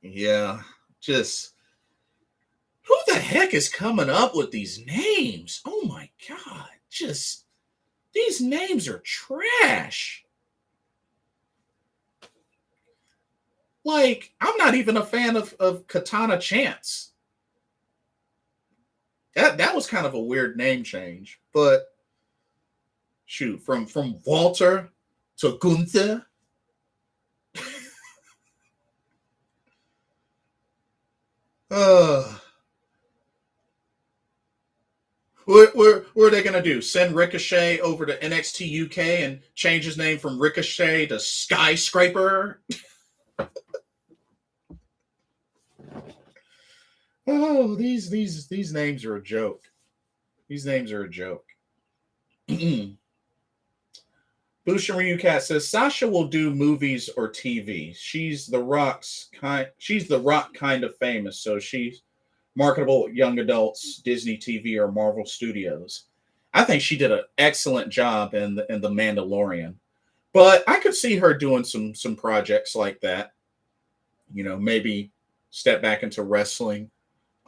Yeah. Just who the heck is coming up with these names? Oh my god. Just these names are trash. Like, I'm not even a fan of Katana Chance. That was kind of a weird name change, but shoot, from Walter to Gunther. uh what are they gonna do? Send Ricochet over to NXT UK and change his name from Ricochet to Skyscraper? Oh, these names are a joke. These names are a joke. Bushin Ryu Cat says Sasha will do movies or TV. She's the Rock kind of famous, so she's marketable young adults, Disney TV or Marvel Studios. I think she did an excellent job in the Mandalorian. But I could see her doing some projects like that. You know, maybe step back into wrestling.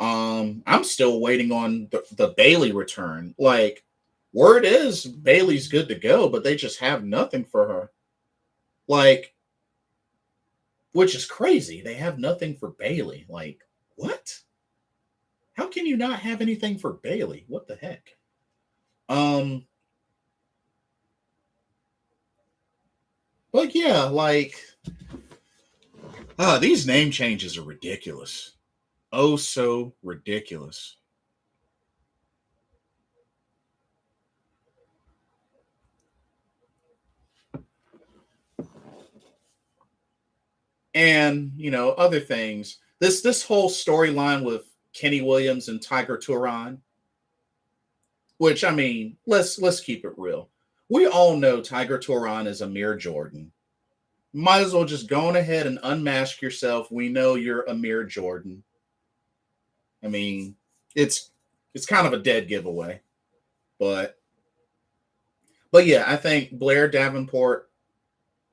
I'm still waiting on the Bailey return. Like, word is Bailey's good to go, but they just have nothing for her. Like, which is crazy. They have nothing for Bailey. Like, what? How can you not have anything for Bailey? What the heck? But yeah, like, these name changes are ridiculous. Oh, so ridiculous. And you know, other things. This whole storyline with Kenny Williams and Tiger Turan, which I mean, let's keep it real. We all know Tiger Turan is Amir Jordan. Might as well just go on ahead and unmask yourself. We know you're Amir Jordan. I mean, it's it's kind of a dead giveaway. But yeah, I think Blair Davenport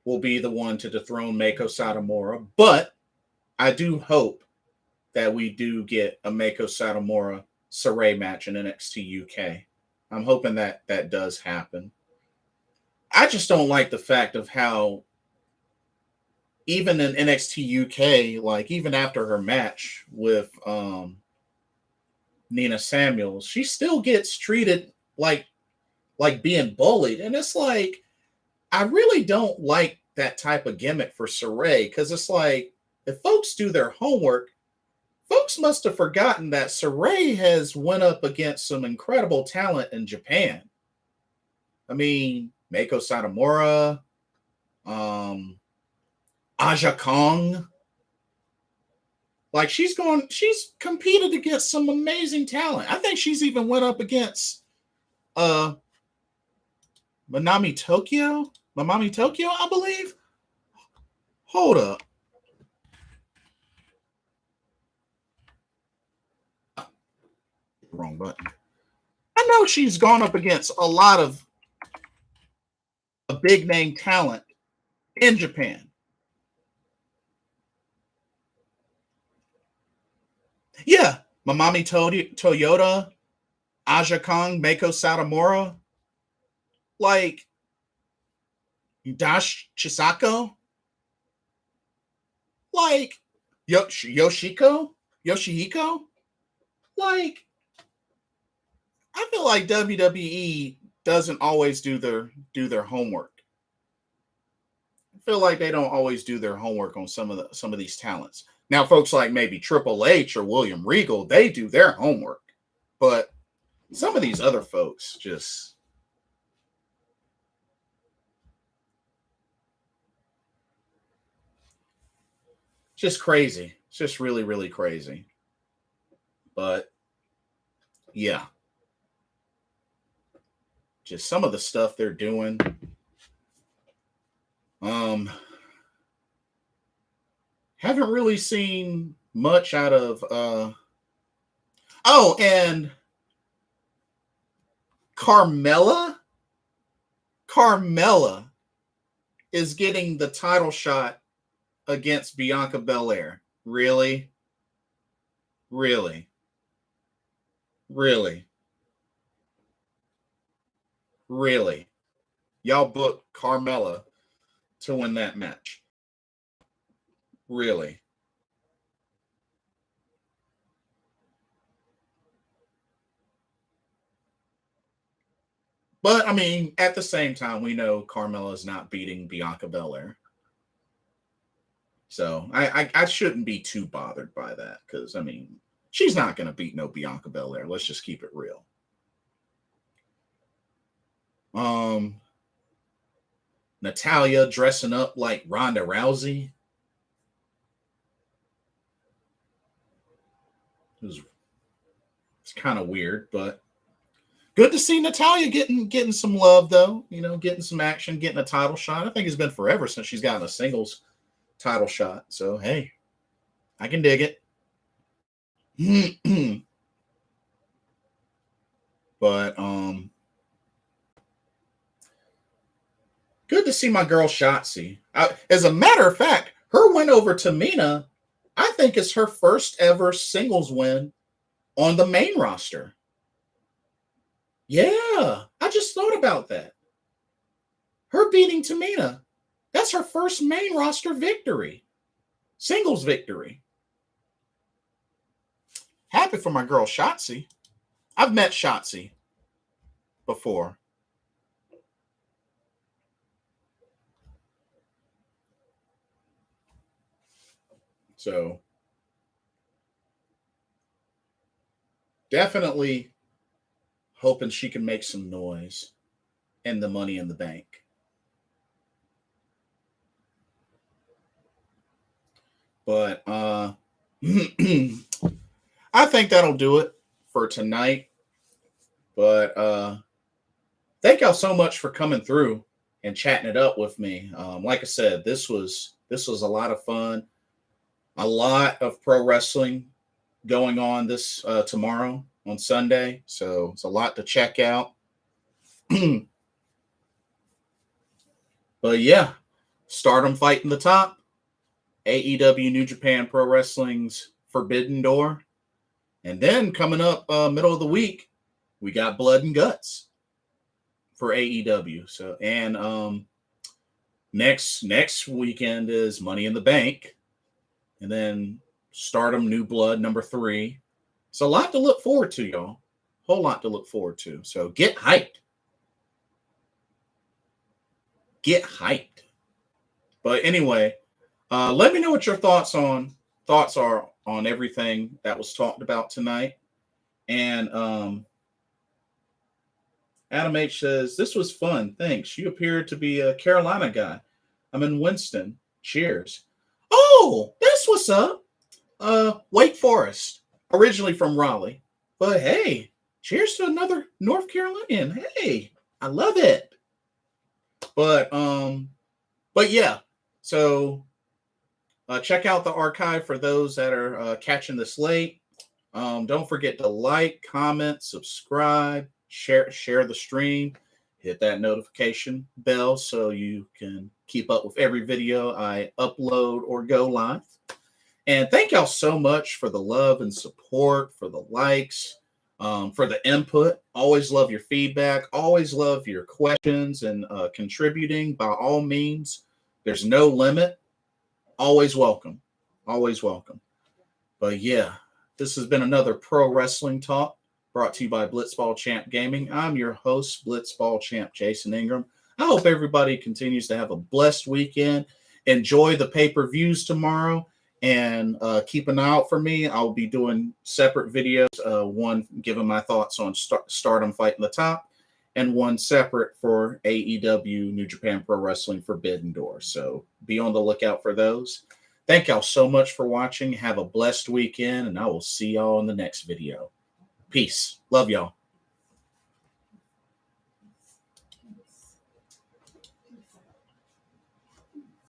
will be the one to dethrone Mako Satomura. But I do hope that we do get a Mako Satomura Saray match in NXT UK. I'm hoping that that does happen. I just don't like the fact of how even in NXT UK, like even after her match with Nina Samuels, she still gets treated like being bullied, and it's like I really don't like that type of gimmick for Saray because it's like if folks do their homework, folks must have forgotten that Saray has went up against some incredible talent in Japan. I mean, Mako Satomura, um, Aja Kong. Like she's competed against some amazing talent. I think she's even went up against uh Mamami Tokyo, I believe. Hold up. Wrong button. I know she's gone up against a lot of a big name talent in Japan. Yeah, Toyota, Aja Kong, Mako Satomura, like Dash Chisako, like Yoshihiko. Like, I feel like WWE doesn't always do their homework. I feel like they don't always do their homework on some of these talents. Now, folks like maybe Triple H or William Regal, they do their homework, but some of these other folks just crazy. It's just really, really crazy. But yeah, just some of the stuff they're doing. Um, haven't really seen much out of oh, and Carmella is getting the title shot against Bianca Belair. Really? Really? Really? Really? Y'all booked Carmella to win that match. Really? But, I mean, at the same time, we know Carmella is not beating Bianca Belair. So I shouldn't be too bothered by that because, I mean, she's not going to beat no Bianca Belair. Let's just keep it real. Natalya dressing up like Ronda Rousey. It's kind of weird, but good to see Natalya getting some love, though. You know, getting some action, getting a title shot. I think it's been forever since she's gotten a singles title shot. So, hey, I can dig it. But good to see my girl Shotzi. As a matter of fact, her win over Tamina, I think is her first ever singles win on the main roster. Yeah, I just thought about that. Her beating Tamina, that's her first main roster victory, singles victory. Happy for my girl Shotzi. I've met Shotzi before. So definitely hoping she can make some noise in the Money in the Bank. But I think that'll do it for tonight. But thank y'all so much for coming through and chatting it up with me. Like I said, this was a lot of fun. A lot of pro wrestling going on this tomorrow on Sunday. So it's a lot to check out. But yeah, Stardom fighting the top. AEW New Japan Pro Wrestling's Forbidden Door. And then coming up middle of the week, we got Blood and Guts for AEW. So and next weekend is Money in the Bank. And then Stardom New Blood #3. It's a lot to look forward to, y'all. Whole lot to look forward to. So get hyped. Get hyped. But anyway, let me know what your thoughts are on everything that was talked about tonight. And Adam H says, this was fun. Thanks. You appear to be a Carolina guy. I'm in Winston. Cheers. Oh, that's what's up. Wake Forest, originally from Raleigh. But hey, cheers to another North Carolinian. Hey, I love it. But yeah. So check out the archive for those that are catching this late. Don't forget to like, comment, subscribe, share the stream. Hit that notification bell so you can keep up with every video I upload or go live. And thank y'all so much for the love and support, for the likes, for the input. Always love your feedback. Always love your questions and contributing. By all means, there's no limit. Always welcome. Always welcome. But yeah, this has been another Pro Wrestling Talk brought to you by Blitzball Champ Gaming. I'm your host, Blitzball Champ Jason Ingram. I hope everybody continues to have a blessed weekend. Enjoy the pay-per-views tomorrow and keep an eye out for me. I'll be doing separate videos, one giving my thoughts on Stardom fighting the top and one separate for AEW New Japan Pro Wrestling Forbidden Door. So be on the lookout for those. Thank y'all so much for watching. Have a blessed weekend, and I will see y'all in the next video. Peace. Love y'all.